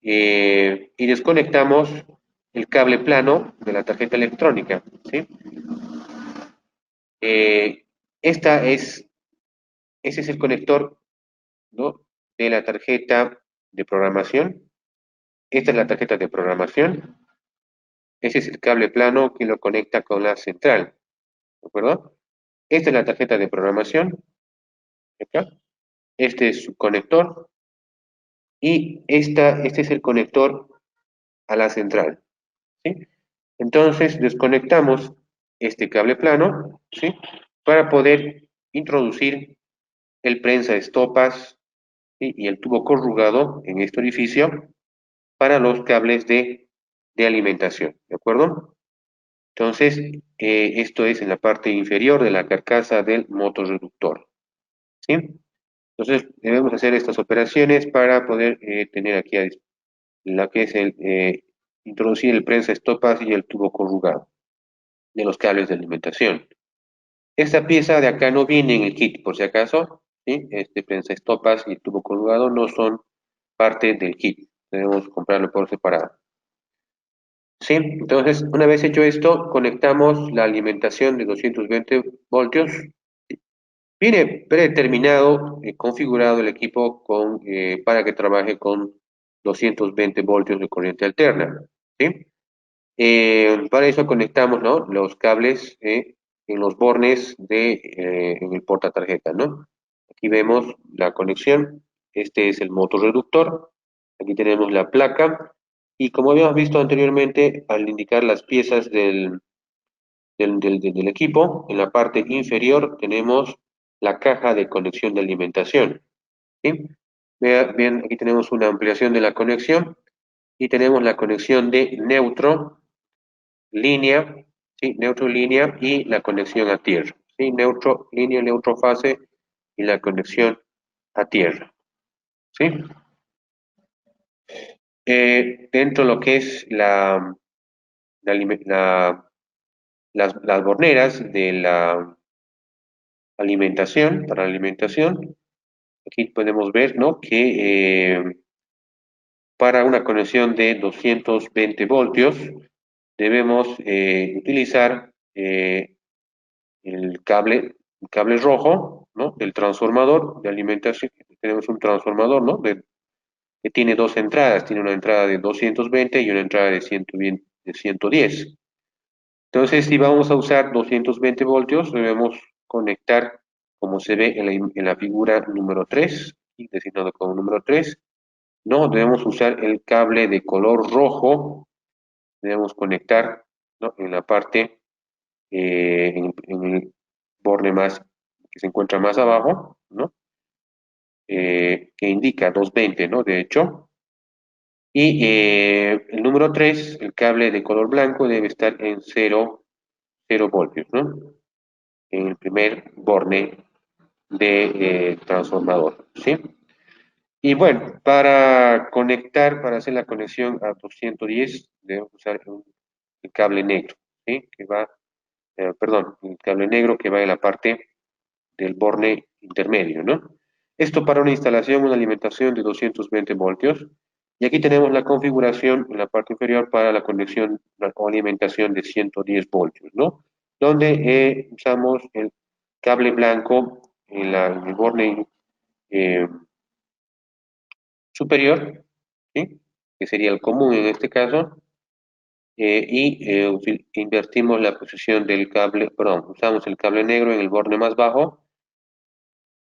y desconectamos el cable plano de la tarjeta electrónica, ¿sí? Eh, esta es, ese es el conector, ¿no? De la tarjeta de programación. Esta es la tarjeta de programación. Ese es el cable plano que lo conecta con la central, ¿de acuerdo? Esta es la tarjeta de programación, acá. Este es su conector y este es el conector a la central, ¿sí? Entonces desconectamos este cable plano, ¿sí? Para poder introducir el prensa estopas, ¿sí? Y el tubo corrugado en este orificio para los cables de alimentación, ¿de acuerdo? Entonces, esto es en la parte inferior de la carcasa del motorreductor, ¿sí? Entonces, debemos hacer estas operaciones para poder tener aquí la que es introducir el prensa estopas y el tubo corrugado de los cables de alimentación. Esta pieza de acá no viene en el kit, por si acaso, ¿sí? Este prensa estopas y el tubo corrugado no son parte del kit, debemos comprarlo por separado. Sí, entonces una vez hecho esto, conectamos la alimentación de 220 voltios. Viene predeterminado, configurado el equipo para que trabaje con 220 voltios de corriente alterna. ¿Sí? Para eso conectamos, ¿no? Los cables en los bornes en el portatarjeta, ¿no? Aquí vemos la conexión. Este es el motorreductor. Aquí tenemos la placa. Y como habíamos visto anteriormente, al indicar las piezas del equipo, en la parte inferior tenemos la caja de conexión de alimentación. ¿Sí? Bien, aquí tenemos una ampliación de la conexión y tenemos la conexión de neutro, línea, ¿sí? Neutro, línea y la conexión a tierra. ¿Sí? Neutro, línea, neutro, fase y la conexión a tierra. ¿Sí? Dentro de lo que es la, las borneras de la alimentación, para la alimentación, aquí podemos ver, ¿no? Que para una conexión de 220 voltios debemos utilizar el cable rojo, ¿no? Del transformador de alimentación. Tenemos un transformador, ¿no? Que tiene dos entradas, tiene una entrada de 220 y una entrada de 120, de 110. Entonces, si vamos a usar 220 voltios, debemos conectar, como se ve en la figura número 3, y designado como número 3, no, debemos usar el cable de color rojo, debemos conectar, ¿no? En la parte, en el borde más, que se encuentra más abajo, ¿no? Que indica 220, ¿no? De hecho, y el número 3, el cable de color blanco debe estar en 0 voltios, ¿no? En el primer borne de transformador, ¿sí? Y bueno, para hacer la conexión a 210, debemos usar el cable negro, ¿sí? Perdón, el cable negro que va en la parte del borne intermedio, ¿no? Esto para una instalación, una alimentación de 220 voltios. Y aquí tenemos la configuración en la parte inferior para la conexión o alimentación de 110 voltios, ¿no? Donde usamos el cable blanco en el borne eh, superior, ¿sí? Que sería el común en este caso, invertimos la posición del cable, perdón, usamos el cable negro en el borne más bajo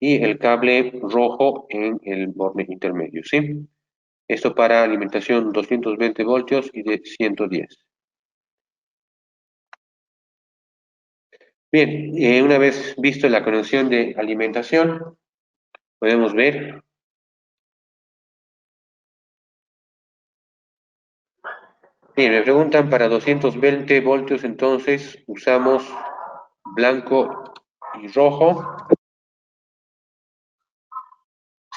y el cable rojo en el borne intermedio, ¿sí? Esto para alimentación 220 voltios y de 110. Bien, una vez visto la conexión de alimentación, podemos ver. Bien, me preguntan para 220 voltios, entonces usamos blanco y rojo.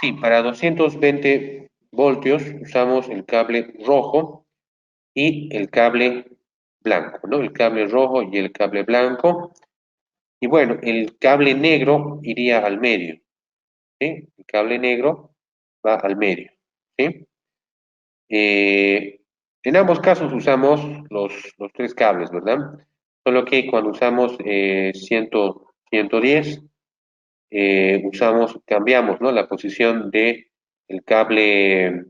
Sí, para 220 voltios usamos el cable rojo y el cable blanco, ¿no? El cable rojo y el cable blanco. Y bueno, el cable negro iría al medio, ¿sí? El cable negro va al medio, ¿sí? Eh, en ambos casos usamos los tres cables, ¿verdad? Solo que cuando usamos 110, cambiamos, ¿no? La posición de el cable,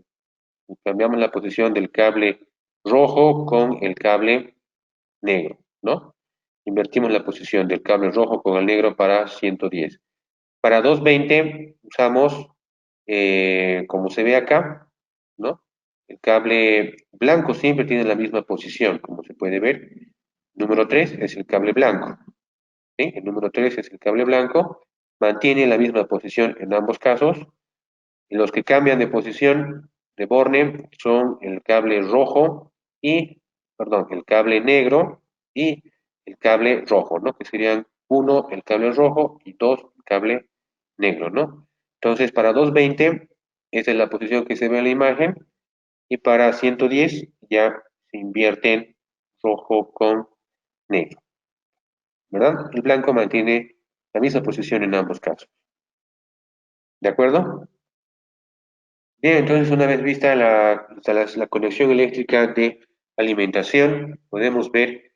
cambiamos la posición del cable rojo con el cable negro, ¿no? Invertimos la posición del cable rojo con el negro para 110. Para 220 usamos, como se ve acá, ¿no? El cable blanco siempre tiene la misma posición, como se puede ver. Número 3 es el cable blanco, ¿sí? El número 3 es el cable blanco, mantiene la misma posición en ambos casos. Y los que cambian de posición de borne son el cable rojo y, perdón, el cable negro y el cable rojo, ¿no? Que serían uno, el cable rojo y dos, el cable negro, ¿no? Entonces, para 220, esa es la posición que se ve en la imagen, y para 110 ya se invierten rojo con negro, ¿verdad? El blanco mantiene la misma posición en ambos casos, ¿de acuerdo? Bien, entonces una vez vista la conexión eléctrica de alimentación, podemos ver,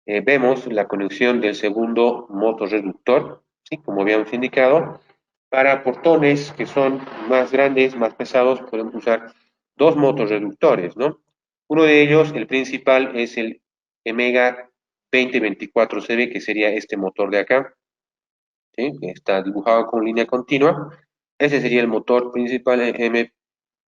vemos la conexión del segundo motorreductor, ¿sí? Como habíamos indicado. Para portones que son más grandes, más pesados, podemos usar dos motorreductores, ¿no? Uno de ellos, el principal, es el Emega 2024CB, que sería este motor de acá, ¿sí? Que está dibujado con línea continua. Ese sería el motor principal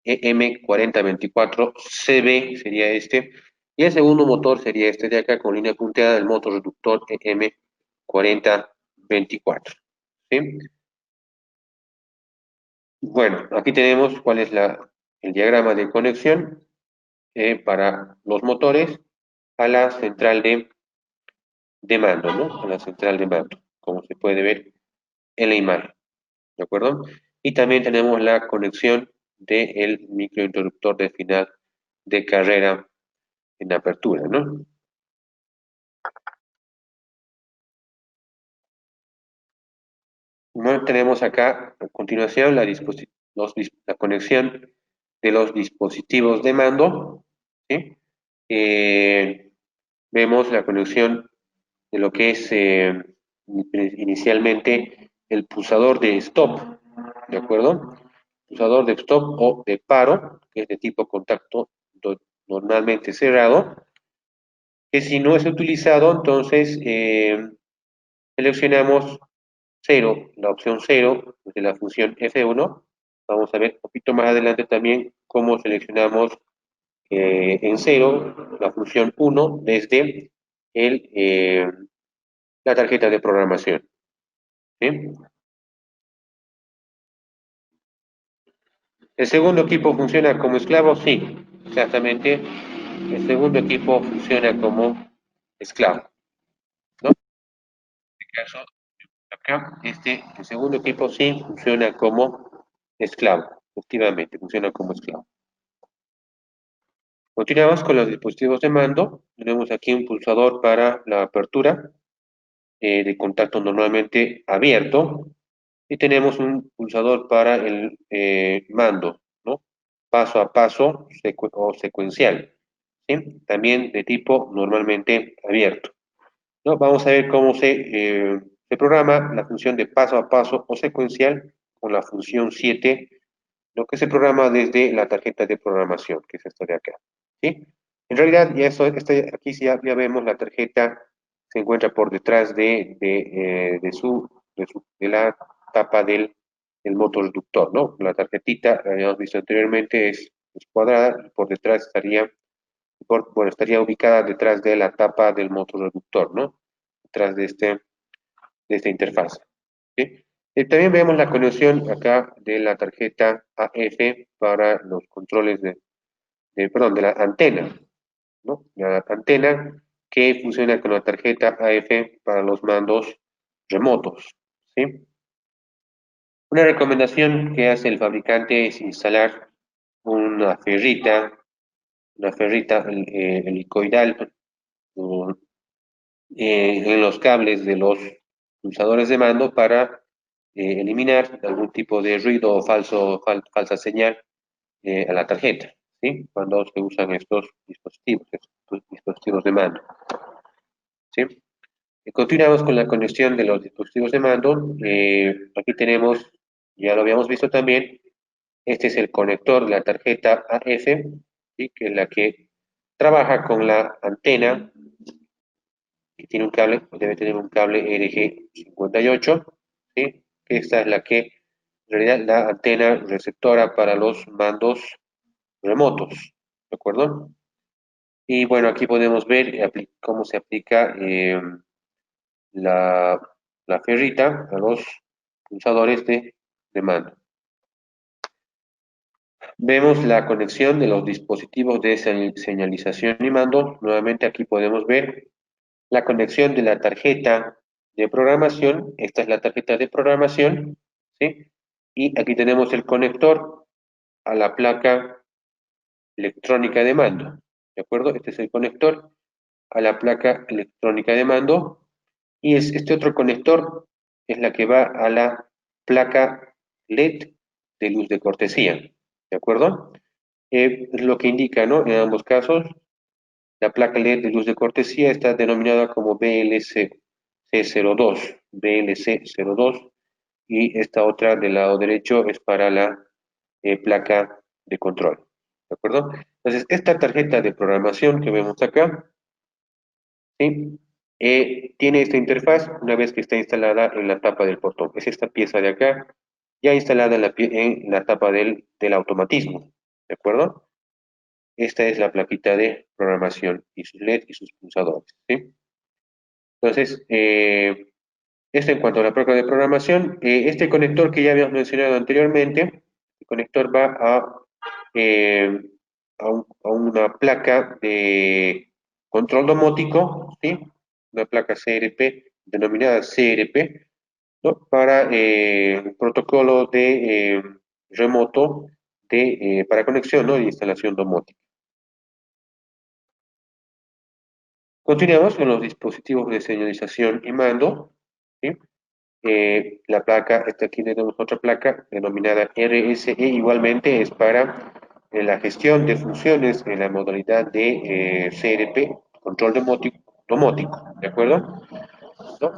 EM4024CB, sería este. Y el segundo motor sería este de acá, con línea punteada, el motor reductor EM4024. ¿Sí? Bueno, aquí tenemos cuál es el diagrama de conexión para los motores a la central de mando, ¿no? A la central de mando, como se puede ver en la imagen, ¿de acuerdo? Y también tenemos la conexión del microinterruptor de final de carrera en apertura, ¿no? Bueno, tenemos acá a continuación la conexión de los dispositivos de mando, ¿sí? Eh, Vemos la conexión de lo que es inicialmente el pulsador de stop, ¿de acuerdo? Pulsador de stop o de paro, que es de tipo contacto normalmente cerrado, que si no es utilizado, entonces seleccionamos cero, la opción cero de la función F1. Vamos a ver un poquito más adelante también cómo seleccionamos en cero la función uno desde la tarjeta de programación, ¿sí? ¿El segundo equipo funciona como esclavo? Sí, exactamente. El segundo equipo funciona como esclavo, ¿no? En este caso, acá, el segundo equipo sí funciona como esclavo, efectivamente, funciona como esclavo. Continuamos con los dispositivos de mando. Tenemos aquí un pulsador para la apertura de contacto normalmente abierto, y tenemos un pulsador para el mando, ¿no? Paso a paso o secuencial, ¿sí? También de tipo normalmente abierto, ¿no? Vamos a ver cómo se programa la función de paso a paso o secuencial con la función 7, lo que se programa desde la tarjeta de programación, que es esta de acá, ¿sí? En realidad, aquí sí ya vemos la tarjeta, se encuentra por detrás de la tapa del motorreductor, ¿no? La tarjetita, la habíamos visto anteriormente, es cuadrada y por detrás bueno, estaría ubicada detrás de la tapa del motorreductor, ¿no? Detrás de esta interfaz, ¿sí? También vemos la conexión acá de la tarjeta AF para los controles perdón, de la antena, ¿no? La antena que funciona con la tarjeta AF para los mandos remotos, ¿sí? Una recomendación que hace el fabricante es instalar una ferrita helicoidal mm, en los cables de los pulsadores de mando para eliminar algún tipo de ruido o falsa señal a la tarjeta, ¿sí? Cuando se usan estos dispositivos de mando, ¿sí? Continuamos con la conexión de los dispositivos de mando. Aquí tenemos, ya lo habíamos visto también, este es el conector de la tarjeta AF, ¿sí? Que es la que trabaja con la antena, que tiene un cable, debe tener un cable RG58, ¿sí? Que esta es la que, en realidad, la antena receptora para los mandos remotos, ¿de acuerdo? Y bueno, aquí podemos ver cómo se aplica la, la ferrita a los pulsadores de mando. Vemos la conexión de los dispositivos de señalización y mando. Nuevamente aquí podemos ver la conexión de la tarjeta de programación. Esta es la tarjeta de programación, ¿sí? Y aquí tenemos el conector a la placa electrónica de mando, ¿de acuerdo? Este es el conector a la placa electrónica de mando. Y este otro conector es la que va a la placa LED de luz de cortesía, ¿de acuerdo? Es lo que indica, ¿no? En ambos casos, la placa LED de luz de cortesía está denominada como BLC-02, BLC-02, y esta otra del lado derecho es para la placa de control, ¿de acuerdo? Entonces, esta tarjeta de programación que vemos acá, ¿sí? Tiene esta interfaz una vez que está instalada en la tapa del portón. Es esta pieza de acá, ya instalada en la tapa del automatismo, ¿de acuerdo? Esta es la plaquita de programación y sus LED y sus pulsadores, ¿sí? Entonces, esto en cuanto a la placa de programación. Este conector que ya habíamos mencionado anteriormente, el conector va eh, a una placa de control domótico, ¿sí? Una placa CRP, denominada CRP, ¿no? Para un protocolo de remoto para conexión, ¿no? Y instalación domótica. Continuamos con los dispositivos de señalización y mando, ¿sí? La placa, aquí tenemos otra placa denominada RSE, igualmente es para la gestión de funciones en la modalidad de CRP, control domótico, ¿de acuerdo? ¿No?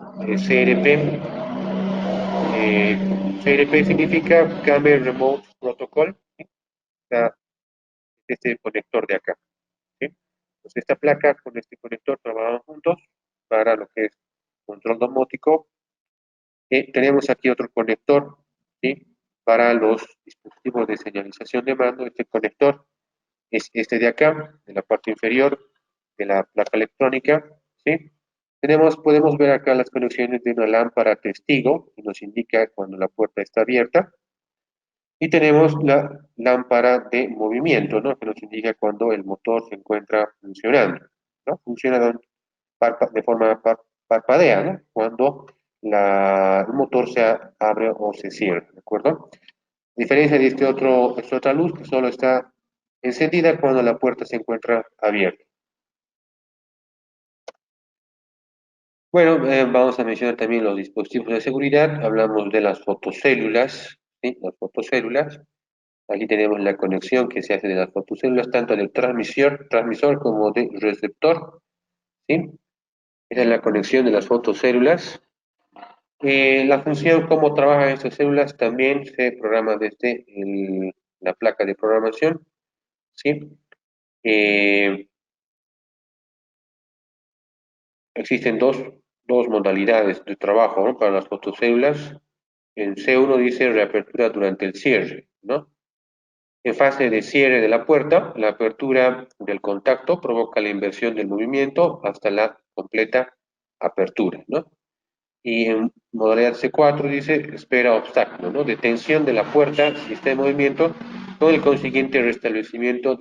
CRP significa Camera Remote Protocol, ¿sí? Está este conector de acá, ¿sí? Entonces esta placa con este conector trabajan juntos para lo que es control domótico. Tenemos aquí otro conector, ¿sí? Para los dispositivos de señalización de mando. Este conector es este de acá, de la parte inferior de la placa electrónica, ¿sí? Podemos ver acá las conexiones de una lámpara testigo, que nos indica cuando la puerta está abierta, y tenemos la lámpara de movimiento, ¿no? Que nos indica cuando el motor se encuentra funcionando, ¿no? Funciona de forma parpadea, ¿no? Cuando el motor se abre o se cierra, ¿de acuerdo? A diferencia de esta otra luz que solo está encendida cuando la puerta se encuentra abierta. Bueno, vamos a mencionar también los dispositivos de seguridad. Hablamos de las fotocélulas, ¿sí? Las fotocélulas. Aquí tenemos la conexión que se hace de las fotocélulas, tanto del transmisor como del receptor, ¿sí? Esa es la conexión de las fotocélulas. La función, cómo trabajan estas células, también se programa desde la placa de programación, ¿sí? Eh, Existen dos modalidades de trabajo, ¿no? Para las fotocélulas. En C1 dice reapertura durante el cierre, ¿no? En fase de cierre de la puerta, la apertura del contacto provoca la inversión del movimiento hasta la completa apertura, ¿no? Y en modalidad C4 dice espera obstáculo, ¿no? Detención de la puerta si está en movimiento con el consiguiente restablecimiento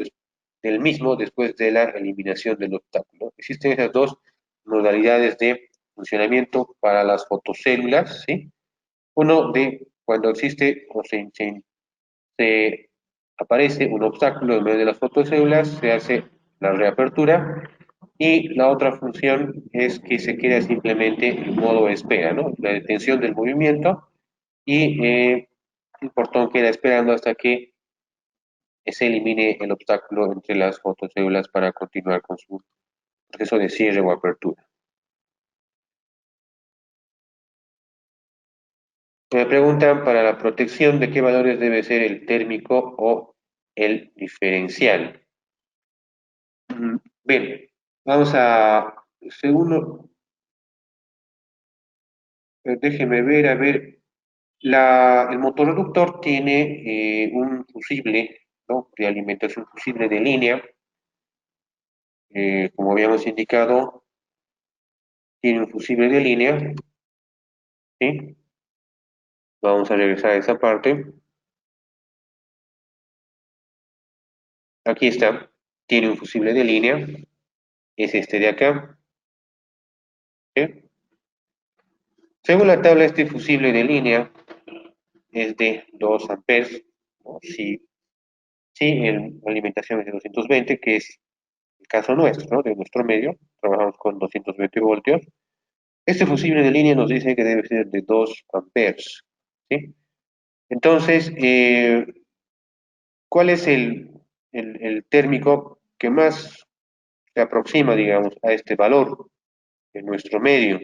del mismo después de la eliminación del obstáculo. Existen esas dos modalidades de funcionamiento para las fotocélulas, ¿sí? Uno de cuando existe o se aparece un obstáculo en medio de las fotocélulas, se hace la reapertura, Y la otra función es que se queda simplemente en modo espera, ¿no? La detención del movimiento y el portón queda esperando hasta que se elimine el obstáculo entre las fotocélulas para continuar con su proceso de cierre o apertura. Me preguntan para la protección de qué valores debe ser el térmico o el diferencial. Bien, vamos a, segundo, déjeme ver, a ver, el motorreductor tiene un fusible, ¿no? De alimentación fusible de línea, como habíamos indicado, tiene un fusible de línea, ¿sí? Vamos a regresar a esa parte. Aquí está, tiene un fusible de línea, es este de acá, ¿sí? Según la tabla, este fusible de línea es de 2 amperes, ¿no? Si la alimentación es de 220, que es el caso nuestro, ¿no? De nuestro medio, trabajamos con 220 voltios. Este fusible de línea nos dice que debe ser de 2 amperes, ¿sí? Entonces, ¿cuál es el térmico que más se aproxima, digamos, a este valor en nuestro medio?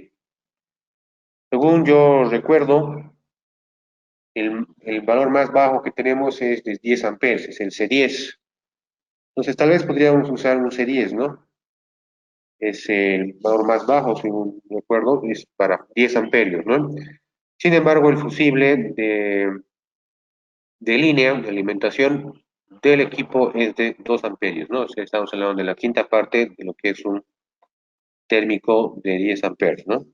Según yo recuerdo, el valor más bajo que tenemos es de 10 amperes, es el C10. Entonces, tal vez podríamos usar un C10, ¿no? Es el valor más bajo, según recuerdo, es para 10 amperios, ¿no? Sin embargo, el fusible de línea de alimentación del equipo es de 2 amperios, ¿no? O sea, estamos hablando de la quinta parte de lo que es un térmico de 10 amperes, ¿no?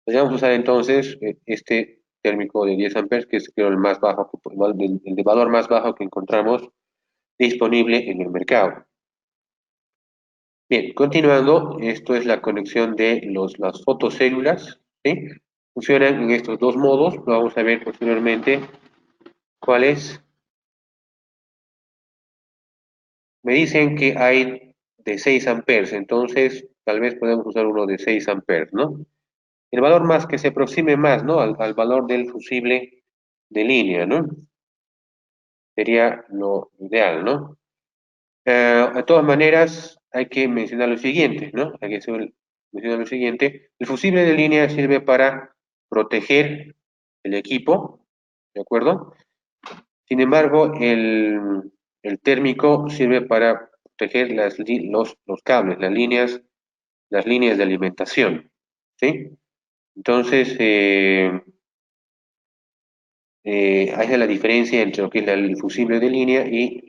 Pues vamos a usar entonces este térmico de 10 amperes, que es creo el más bajo, el de valor más bajo que encontramos disponible en el mercado. Bien, continuando, esto es la conexión de las fotocélulas, ¿sí? Funcionan en estos dos modos, lo vamos a ver posteriormente cuál es. Me dicen que hay de 6 amperes, entonces tal vez podemos usar uno de 6 amperes, ¿no? El valor más que se aproxime más, ¿no? Al valor del fusible de línea, ¿no? Sería lo ideal, ¿no? De todas maneras, hay que mencionar lo siguiente, ¿no? Hay que mencionar lo siguiente. El fusible de línea sirve para proteger el equipo, ¿de acuerdo? Sin embargo, el térmico sirve para proteger los cables, las líneas de alimentación, ¿sí? Entonces, hay la diferencia entre lo que es el fusible de línea y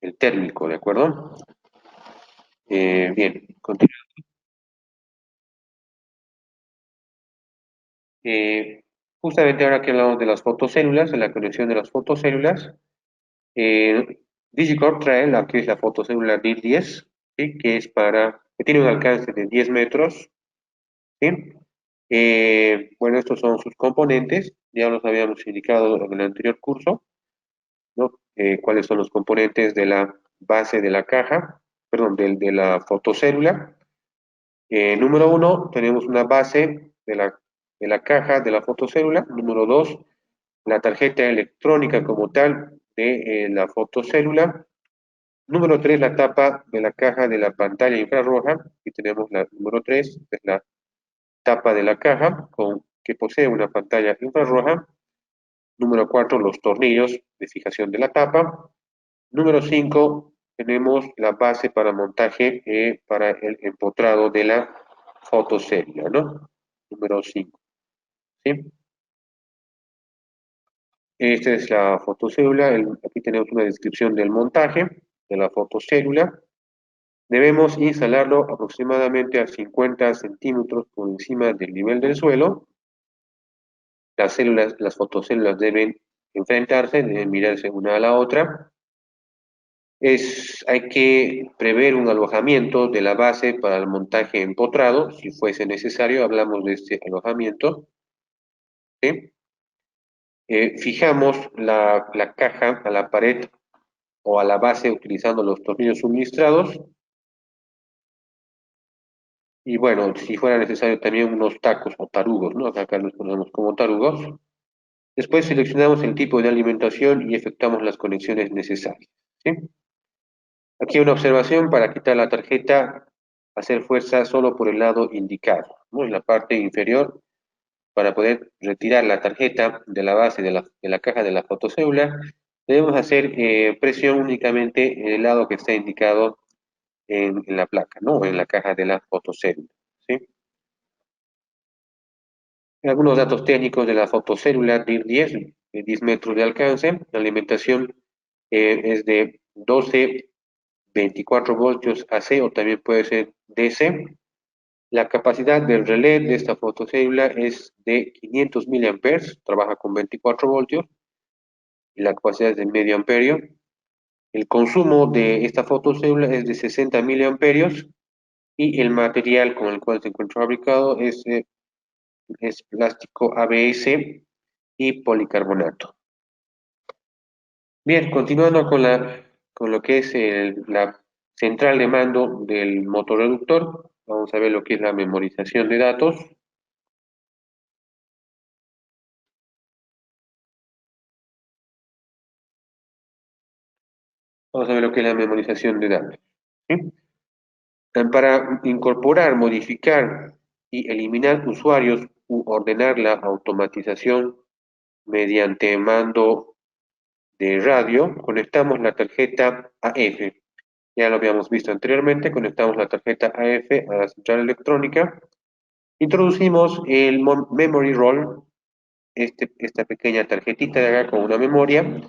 el térmico, ¿de acuerdo? Bien, continuamos. Justamente ahora que hablamos de las fotocélulas, de la conexión de las fotocélulas, DigiCorp trae la que es la fotocélula DIR10, ¿sí? Que tiene un alcance de 10 metros, ¿sí? Bueno, estos son sus componentes, ya los habíamos indicado en el anterior curso, ¿no? Cuáles son los componentes de la base de la caja, perdón, de la fotocélula. Número uno, tenemos una base de la caja de la fotocélula. Número dos, la tarjeta electrónica como tal de la fotocélula. Número 3, la tapa de la caja de la pantalla infrarroja. Aquí tenemos la número 3, es la tapa de la caja que posee una pantalla infrarroja. Número 4, los tornillos de fijación de la tapa. Número 5, tenemos la base para montaje para el empotrado de la fotocélula, ¿no? Número 5, ¿sí? Esta es la fotocélula. Aquí tenemos una descripción del montaje de la fotocélula. Debemos instalarlo aproximadamente a 50 centímetros por encima del nivel del suelo. Las fotocélulas deben enfrentarse, deben mirarse una a la otra. Hay que prever un alojamiento de la base para el montaje empotrado, si fuese necesario, hablamos de este alojamiento, ¿sí? Fijamos la caja a la pared o a la base utilizando los tornillos suministrados. Y bueno, si fuera necesario también unos tacos o tarugos, ¿no? Acá los ponemos como tarugos. Después seleccionamos el tipo de alimentación y efectuamos las conexiones necesarias, ¿sí? Aquí una observación: para quitar la tarjeta, hacer fuerza solo por el lado indicado, ¿no? En la parte inferior, para poder retirar la tarjeta de la base de la caja de la fotocédula, debemos hacer presión únicamente en el lado que está indicado en la placa, ¿no? En la caja de la fotocédula, ¿sí? Algunos datos técnicos de la fotocélula DIR-10, de 10 metros de alcance. La alimentación es de 12, 24 voltios AC o también puede ser DC. La capacidad del relé de esta fotocélula es de 500 miliamperes, trabaja con 24 voltios, y la capacidad es de medio amperio. El consumo de esta fotocélula es de 60 miliamperios y el material con el cual se encuentra fabricado es plástico ABS y policarbonato. Bien, continuando con lo que es la central de mando del motorreductor, vamos a ver lo que es la memorización de datos. Vamos a ver lo que es la memorización de datos, ¿sí? Para incorporar, modificar y eliminar usuarios u ordenar la automatización mediante mando de radio, conectamos la tarjeta AF. Ya lo habíamos visto anteriormente, conectamos la tarjeta AF a la central electrónica. Introducimos el memory roll, esta pequeña tarjetita de acá con una memoria,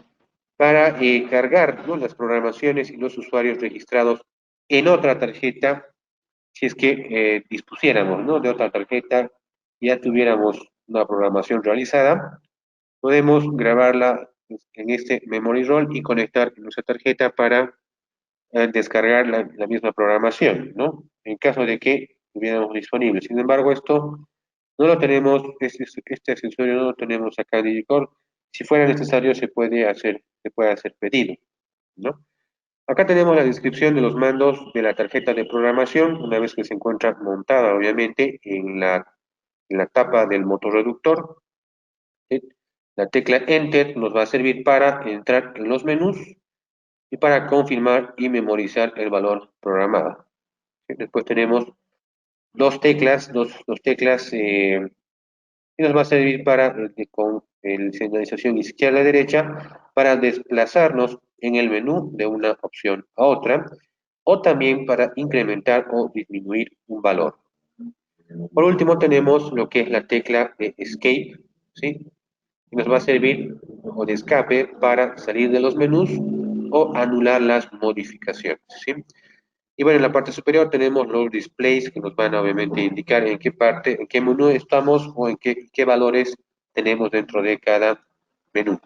para cargar, ¿no?, las programaciones y los usuarios registrados en otra tarjeta. Si es que dispusiéramos, ¿no?, de otra tarjeta, ya tuviéramos una programación realizada, podemos grabarla en este memory roll y conectar nuestra tarjeta para descargar la misma programación, ¿no? En caso de que tuviéramos disponible. Sin embargo, esto no lo tenemos, este accesorio no lo tenemos acá en Digicore. Si fuera necesario, se puede hacer pedido, ¿no? Acá tenemos la descripción de los mandos de la tarjeta de programación, una vez que se encuentra montada, obviamente, en la tapa del motorreductor. ¿Sí? La tecla Enter nos va a servir para entrar en los menús y para confirmar y memorizar el valor programado. ¿Sí? Después tenemos dos teclas que nos va a servir para, con señalización izquierda-derecha, para desplazarnos en el menú de una opción a otra, o también para incrementar o disminuir un valor. Por último, tenemos lo que es la tecla de Escape, ¿sí?, que nos va a servir, o de escape, para salir de los menús o anular las modificaciones, ¿sí? Y bueno, en la parte superior tenemos los displays que nos van a obviamente indicar en qué parte, en qué menú estamos o en qué valores tenemos dentro de cada menú.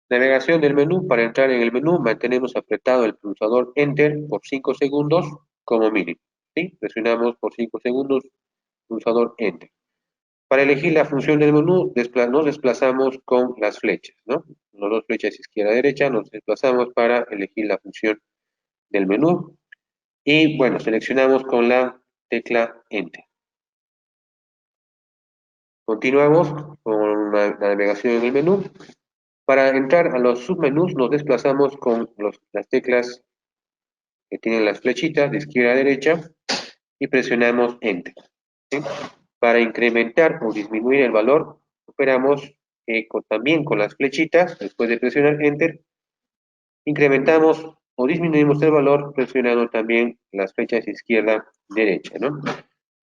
Navegación del menú: para entrar en el menú mantenemos apretado el pulsador Enter por 5 segundos como mínimo, ¿sí? Presionamos por 5 segundos pulsador Enter. Para elegir la función del menú nos desplazamos con las flechas, ¿no? Las dos flechas izquierda-derecha nos desplazamos para elegir la función del menú. Y bueno, seleccionamos con la tecla Enter. Continuamos con la navegación en el menú. Para entrar a los submenús nos desplazamos con las teclas que tienen las flechitas de izquierda a derecha y presionamos Enter, ¿sí? Para incrementar o disminuir el valor, operamos también con las flechitas. Después de presionar Enter, incrementamos o disminuimos el valor presionando también las flechas izquierda-derecha, ¿no?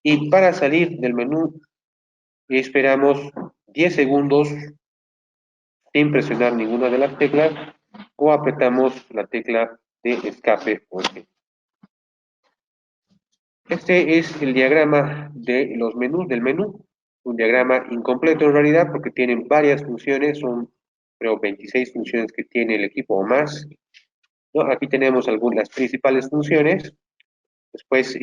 Y para salir del menú, esperamos 10 segundos sin presionar ninguna de las teclas, o apretamos la tecla de escape o escape. Este es el diagrama de los menús, del menú, un diagrama incompleto en realidad porque tienen varias funciones, son creo 26 funciones que tiene el equipo o más, ¿no? Aquí tenemos algunas principales funciones. Después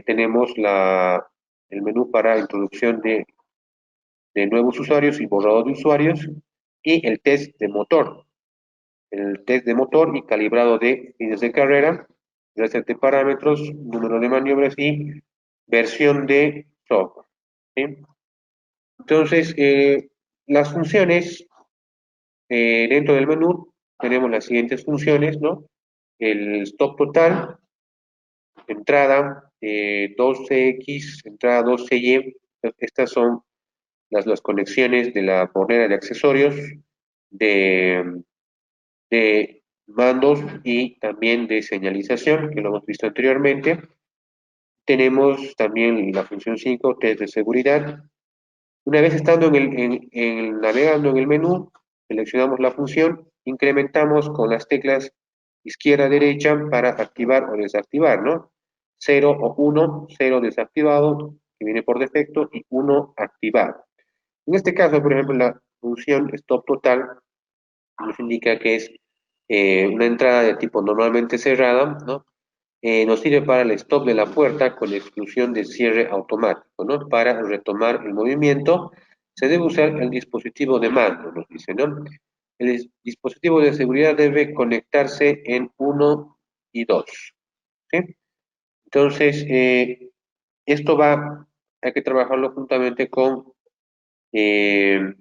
tenemos el menú para introducción de nuevos usuarios y borrado de usuarios, y el test de motor y calibrado de fines de carrera, reset de parámetros, número de maniobras y versión de software. ¿Sí? Entonces, las funciones dentro del menú tenemos las siguientes funciones, ¿no? El stop total, entrada 2CX, entrada 2CY, estas son las conexiones de la bornera de accesorios, de, de mandos y también de señalización, que lo hemos visto anteriormente. Tenemos también la función 5, test de seguridad. Una vez estando navegando en el menú, seleccionamos la función, incrementamos con las teclas izquierda-derecha para activar o desactivar, ¿no? 0 o 1, 0 desactivado, que viene por defecto, y 1 activado. En este caso, por ejemplo, la función stop total nos indica que es una entrada de tipo normalmente cerrada, ¿no? Nos sirve para el stop de la puerta con exclusión de cierre automático, ¿no? Para retomar el movimiento, se debe usar el dispositivo de mando, nos dice, ¿no? El dispositivo de seguridad debe conectarse en uno y 2, ¿sí? Entonces, esto hay que trabajarlo juntamente con, eh,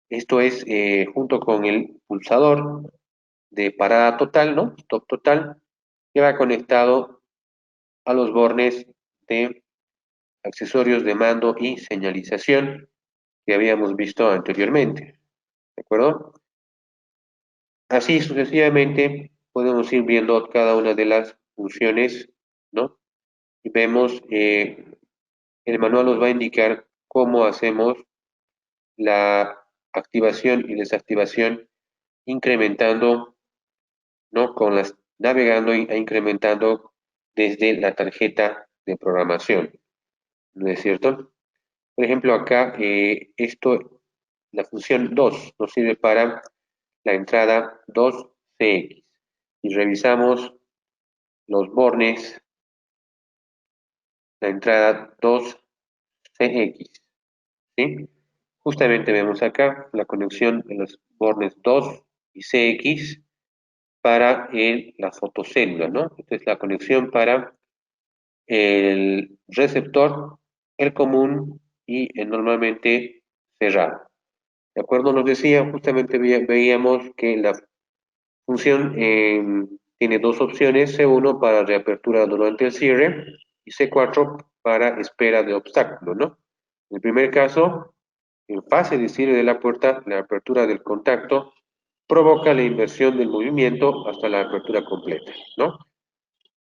esto es junto con el pulsador de parada total, ¿no? Stop total, que va conectado a los bornes de accesorios de mando y señalización que habíamos visto anteriormente, ¿de acuerdo? Así sucesivamente podemos ir viendo cada una de las funciones, ¿no? Y vemos, el manual nos va a indicar cómo hacemos la activación y desactivación incrementando, ¿no? Navegando e incrementando desde la tarjeta de programación, ¿no es cierto? Por ejemplo, acá la función 2 nos sirve para la entrada 2CX y revisamos los bornes, la entrada 2CX, ¿sí? Justamente vemos acá la conexión de los bornes 2 y CX para la fotocélula, ¿no? Esta es la conexión para el receptor, el común y el normalmente cerrado. ¿De acuerdo? Nos decía, justamente veíamos que la función tiene dos opciones, C1 para reapertura durante el cierre y C4 para espera de obstáculo, ¿no? En el primer caso, en fase de cierre de la puerta, la apertura del contacto provoca la inversión del movimiento hasta la apertura completa, ¿no?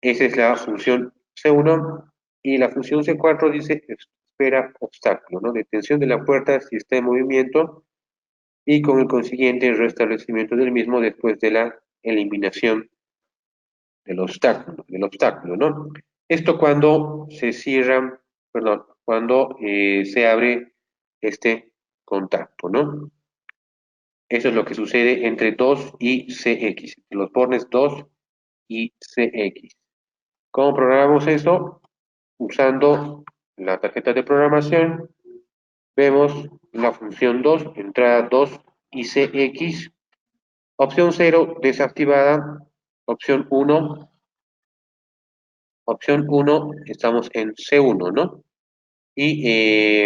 Esa es la función C1 y la función C4 dice espera obstáculo, ¿no? Detención de la puerta si está en movimiento y con el consiguiente restablecimiento del mismo después de la eliminación del obstáculo, ¿no? Esto cuando se cierra, perdón, cuando se abre este contacto, ¿no? Eso es lo que sucede entre 2 y CX, entre los bornes 2 y CX. ¿Cómo programamos eso? Usando la tarjeta de programación, vemos la función 2, entrada 2 y CX, opción 0 desactivada, opción 1, estamos en C1, ¿no? Y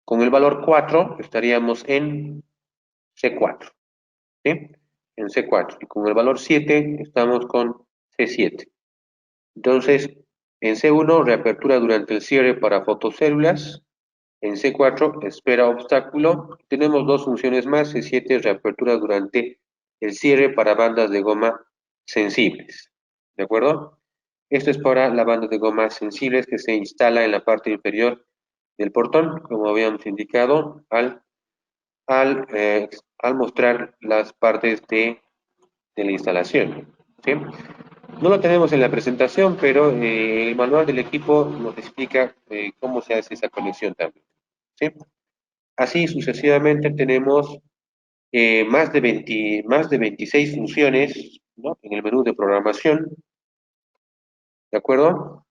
con el valor 4 estaríamos en C4, ¿sí? En C4. Y con el valor 7 estamos con C7. Entonces, en C1, reapertura durante el cierre para fotocélulas. En C4, espera obstáculo. Tenemos dos funciones más. C7, reapertura durante el cierre para bandas de goma sensibles. ¿De acuerdo? Esto es para la banda de goma sensibles que se instala en la parte inferior del portón, como habíamos indicado al mostrar las partes de la instalación. ¿Sí? No lo tenemos en la presentación, pero el manual del equipo nos explica cómo se hace esa conexión también. ¿Sí? Así sucesivamente tenemos más de 26 funciones, ¿no? En el menú de programación, ¿de acuerdo?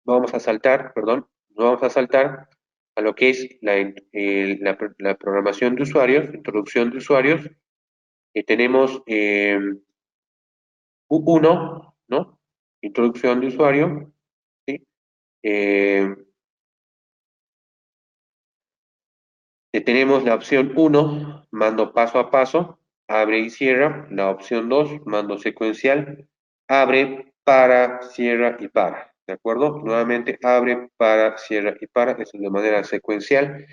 Vamos a saltar, perdón, vamos a saltar a lo que es la programación de usuarios, introducción de usuarios, Tenemos U1, ¿no? Introducción de usuario, ¿sí? Eh, tenemos la opción 1, mando paso a paso, abre y cierra. La opción 2, mando secuencial, abre, para, cierra y para. ¿De acuerdo? Nuevamente abre, para, cierra y para. Eso es de manera secuencial.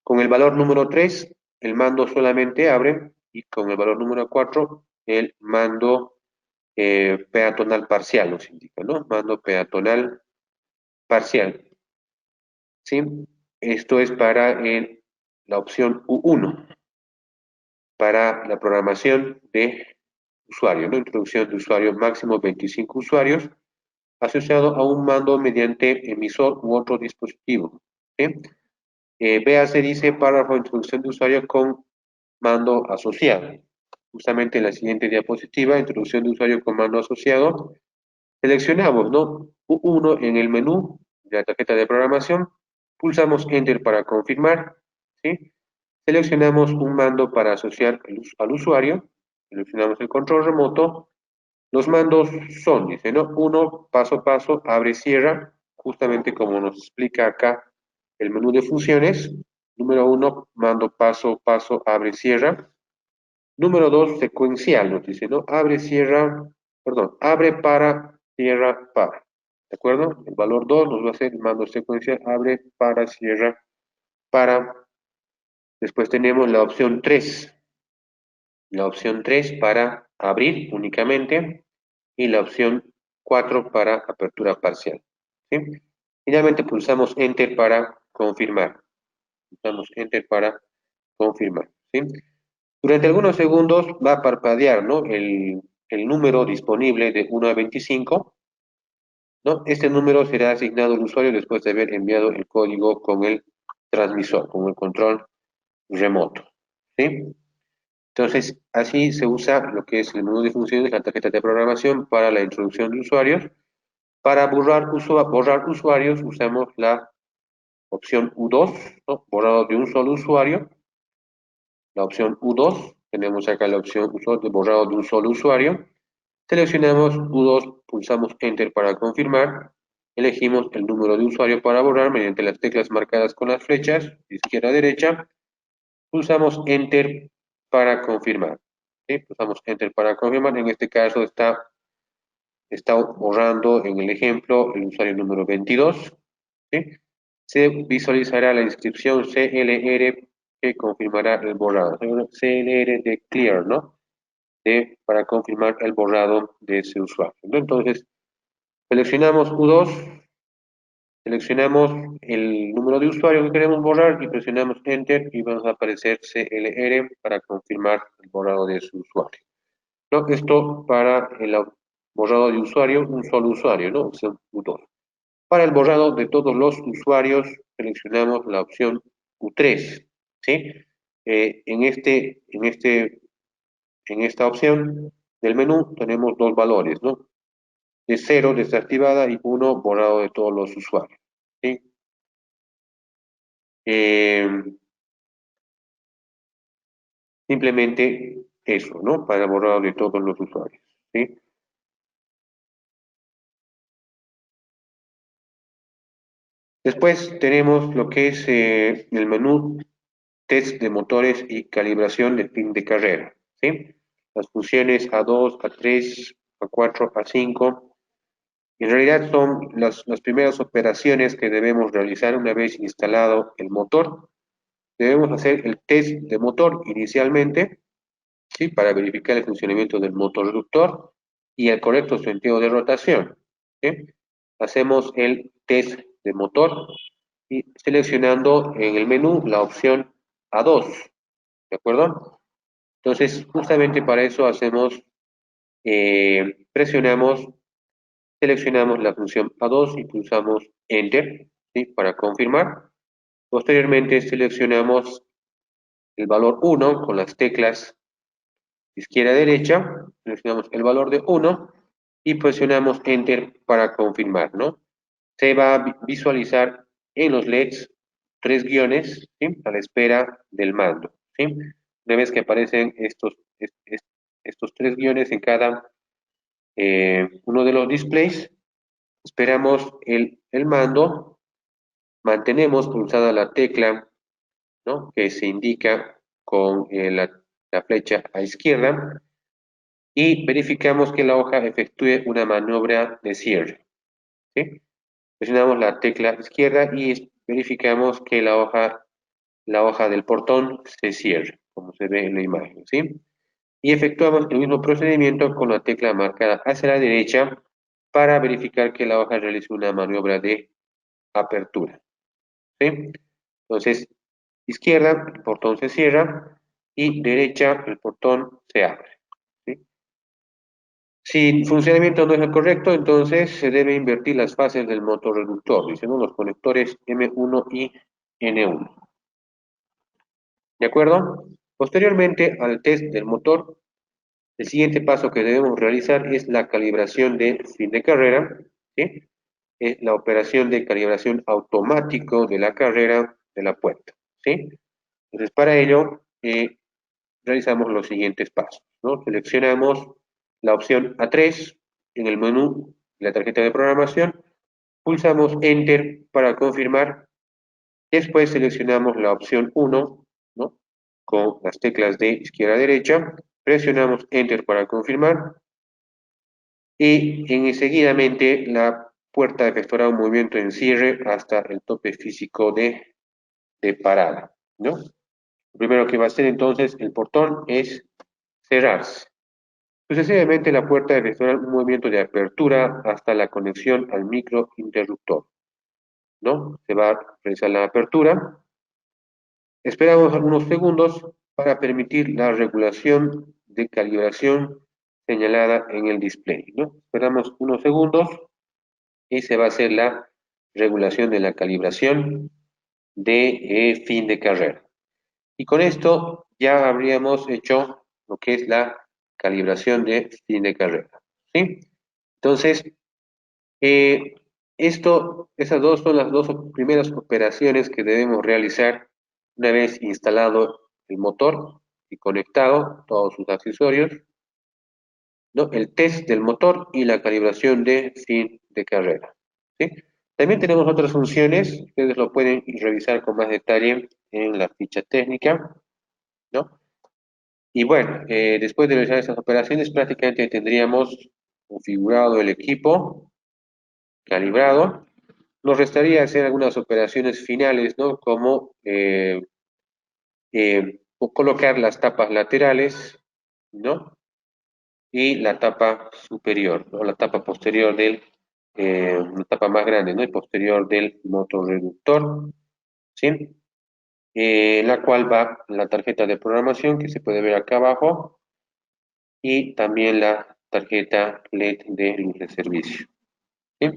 Con el valor número 3, el mando solamente abre, y con el valor número 4, el mando peatonal parcial nos indica, ¿no? Mando peatonal parcial, ¿sí? Esto es para la opción U1, para la programación de usuario, ¿no? Introducción de usuario máximo 25 usuarios, asociado a un mando mediante emisor u otro dispositivo, ¿sí? Véase, dice, párrafo de introducción de usuario con mando asociado. Justamente en la siguiente diapositiva, introducción de usuario con mando asociado, seleccionamos, ¿no? U1 en el menú de la tarjeta de programación, pulsamos Enter para confirmar, ¿sí? Seleccionamos un mando para asociar al usuario, seleccionamos el control remoto. Los mandos son, dice, ¿no? Uno, paso a paso, abre, cierra, justamente como nos explica acá el menú de funciones. Número uno, mando paso a paso, abre, cierra. Número 2, secuencial, nos dice, ¿no? Abre, cierra, perdón, abre, para, cierra, para. ¿De acuerdo? El valor 2 nos va a hacer el mando secuencial, abre, para, cierra, para. Después tenemos la opción 3. La opción 3 para abrir únicamente y la opción 4 para apertura parcial, ¿sí? Finalmente pulsamos Enter para confirmar. Pulsamos Enter para confirmar, ¿sí? Durante algunos segundos va a parpadear, ¿no? El número disponible de 1 a 25, ¿no? Este número será asignado al usuario después de haber enviado el código con el transmisor, con el control remoto, ¿sí? Entonces, así se usa lo que es el menú de funciones, la tarjeta de programación para la introducción de usuarios. Para borrar usuarios usamos la opción U2, ¿no? Borrado de un solo usuario. La opción U2, tenemos acá la opción de borrado de un solo usuario. Seleccionamos U2, pulsamos Enter para confirmar. Elegimos el número de usuario para borrar mediante las teclas marcadas con las flechas, de izquierda a derecha. Pulsamos Enter para confirmar, ¿sí? Pulsamos Enter para confirmar. En este caso está borrando en el ejemplo el usuario número 22, ¿sí? Se visualizará la inscripción CLR que confirmará el borrado. CLR de clear, ¿no? Para confirmar el borrado de ese usuario, ¿no? Entonces, seleccionamos U2, seleccionamos el número de usuario que queremos borrar y presionamos Enter y vamos a aparecer CLR para confirmar el borrado de su usuario, ¿no? Esto para el borrado de usuario, un solo usuario, ¿no? Opción U2. Para el borrado de todos los usuarios, seleccionamos la opción U3, ¿sí? En esta opción del menú tenemos dos valores, ¿no? De 0 desactivada y 1 borrado de todos los usuarios, ¿sí? Eh, Simplemente eso, ¿no? Para el borrado de todos los usuarios, ¿sí? Después tenemos lo que es el menú test de motores y calibración de fin de carrera, ¿sí? Las funciones A2, A3, A4, A5, en realidad son las primeras operaciones que debemos realizar una vez instalado el motor. Debemos hacer el test de motor inicialmente, ¿sí? Para verificar el funcionamiento del motor reductor y el correcto sentido de rotación, ¿sí? Hacemos el test de motor y seleccionando en el menú la opción A2, ¿de acuerdo? Entonces, justamente para eso presionamos, seleccionamos la función A2 y pulsamos Enter, ¿sí? Para confirmar. Posteriormente seleccionamos el valor 1 con las teclas izquierda a derecha, seleccionamos el valor de 1 y presionamos Enter para confirmar, ¿no? Se va a visualizar en los LEDs tres guiones, ¿sí? A la espera del mando, ¿sí? Una vez que aparecen estos tres guiones en cada uno de los displays. Esperamos el mando, mantenemos pulsada la tecla, ¿no?, que se indica con la flecha a izquierda y verificamos que la hoja efectúe una maniobra de cierre, ¿sí? Presionamos la tecla izquierda y verificamos que la hoja del portón se cierre, como se ve en la imagen, ¿sí? Y efectuamos el mismo procedimiento con la tecla marcada hacia la derecha para verificar que la hoja realice una maniobra de apertura, ¿sí? Entonces, izquierda, el portón se cierra y derecha, el portón se abre, ¿sí? Si el funcionamiento no es el correcto, entonces se debe invertir las fases del motorreductor, diciendo los conectores M1 y N1. ¿De acuerdo? Posteriormente al test del motor, el siguiente paso que debemos realizar es la calibración de fin de carrera, ¿sí? Es la operación de calibración automático de la carrera de la puerta, ¿sí? Entonces, para ello, realizamos los siguientes pasos, ¿no? Seleccionamos la opción A3 en el menú de la tarjeta de programación, pulsamos Enter para confirmar, después seleccionamos la opción 1, ¿no?, con las teclas de izquierda a derecha, presionamos Enter para confirmar y seguidamente la puerta efectuará un movimiento en cierre hasta el tope físico de parada, ¿no? Lo primero que va a hacer entonces el portón es cerrarse. Sucesivamente la puerta efectuará un movimiento de apertura hasta la conexión al microinterruptor, ¿no? Se va a realizar la apertura. Esperamos algunos segundos para permitir la regulación de calibración señalada en el display, ¿no? Esperamos unos segundos y se va a hacer la regulación de la calibración de fin de carrera. Y con esto ya habríamos hecho lo que es la calibración de fin de carrera, ¿sí? Entonces, eh, esas dos son las dos primeras operaciones que debemos realizar una vez instalado el motor y conectado todos sus accesorios, ¿no? El test del motor y la calibración de fin de carrera, ¿sí? También tenemos otras funciones, ustedes lo pueden revisar con más detalle en la ficha técnica, ¿no? Y bueno, después de realizar estas operaciones, prácticamente tendríamos configurado el equipo, calibrado. Nos restaría hacer algunas operaciones finales, ¿no? Como colocar las tapas laterales, ¿no? Y la tapa superior, ¿no? La tapa posterior la tapa más grande, ¿no?, y posterior del motorreductor, ¿sí? La cual va la tarjeta de programación que se puede ver acá abajo y también la tarjeta LED de luz de servicio, ¿sí?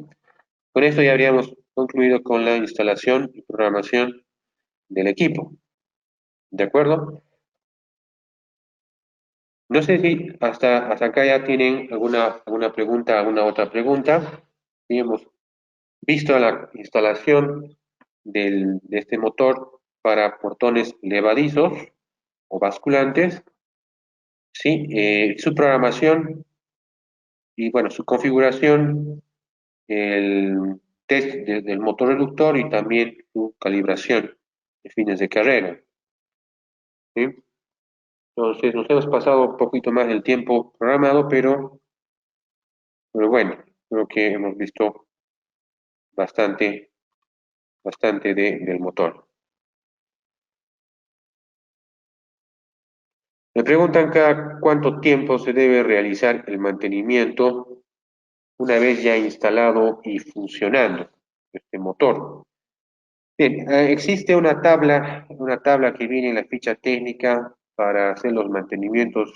Con esto ya habríamos concluido con la instalación y programación del equipo, ¿de acuerdo? No sé si hasta acá ya tienen alguna pregunta, alguna otra pregunta. Sí, hemos visto la instalación de este motor para portones levadizos o basculantes, ¿sí? Su programación y, bueno, su configuración, el test del motor reductor y también su calibración de fines de carrera, ¿sí? Entonces, nos hemos pasado un poquito más del tiempo programado, pero bueno, creo que hemos visto bastante, bastante del motor. Me preguntan cada cuánto tiempo se debe realizar el mantenimiento una vez ya instalado y funcionando este motor. Bien, existe una tabla que viene en la ficha técnica para hacer los mantenimientos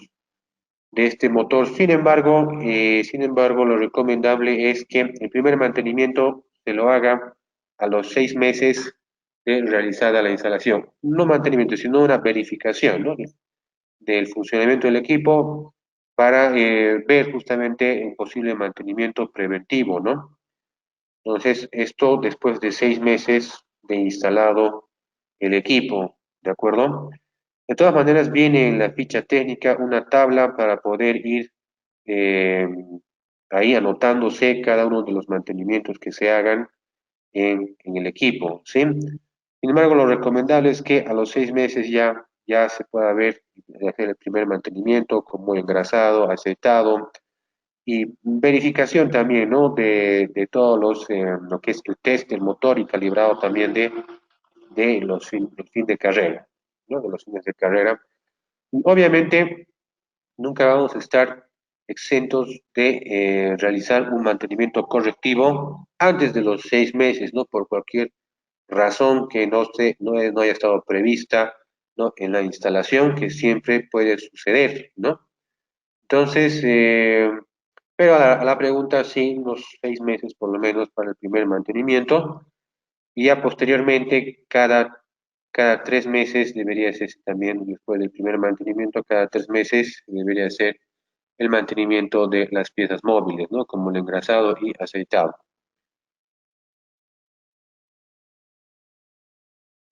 de este motor. Sin embargo, lo recomendable es que el primer mantenimiento se lo haga a los 6 meses de realizada la instalación. No mantenimiento, sino una verificación, ¿no?, del funcionamiento del equipo para ver justamente el posible mantenimiento preventivo, ¿no? Entonces, esto después de 6 meses de instalado el equipo, ¿de acuerdo? De todas maneras, viene en la ficha técnica una tabla para poder ir eh, ahí anotándose cada uno de los mantenimientos que se hagan en el equipo, ¿sí? Sin embargo, lo recomendable es que a los 6 meses ya se pueda ver, hacer el primer mantenimiento como engrasado, aceitado y verificación también, ¿no? De todos lo que es el test del motor y calibrado también de el fin de carrera, ¿no? De los fines de carrera. Obviamente, nunca vamos a estar exentos de realizar un mantenimiento correctivo antes de los 6 meses, ¿no? Por cualquier razón que no haya estado prevista, ¿no? En la instalación, que siempre puede suceder, ¿no? Entonces, pero a la pregunta, sí, unos 6 meses por lo menos para el primer mantenimiento, y ya posteriormente, cada 3 meses debería ser también, después del primer mantenimiento, cada 3 meses debería ser el mantenimiento de las piezas móviles, ¿no? Como el engrasado y aceitado.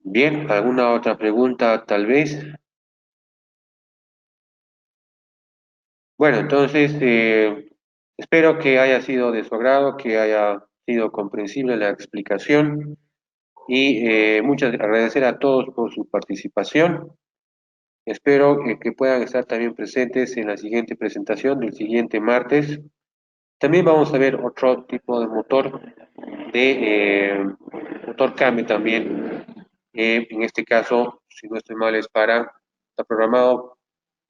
Bien, ¿alguna otra pregunta tal vez? Bueno, entonces, espero que haya sido de su agrado, que haya sido comprensible la explicación y muchas agradecer a todos por su participación. Espero que puedan estar también presentes en la siguiente presentación del siguiente martes. También vamos a ver otro tipo de motor, motor cambio también. En este caso, si no estoy mal, está programado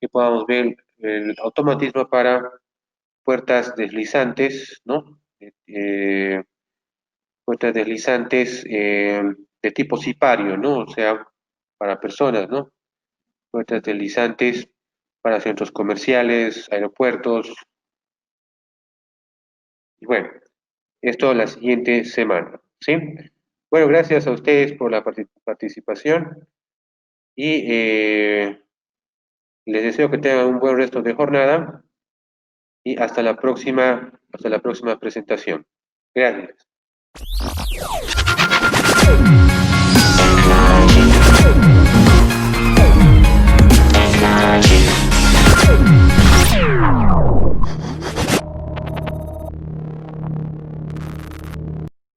que podamos ver el automatismo para puertas deslizantes, ¿no? Puertas deslizantes de tipo cipario, ¿no? O sea, para personas, ¿no? Puertas deslizantes para centros comerciales, aeropuertos, y bueno, esto la siguiente semana, ¿sí? Bueno, gracias a ustedes por la participación y les deseo que tengan un buen resto de jornada y hasta la próxima presentación. Gracias.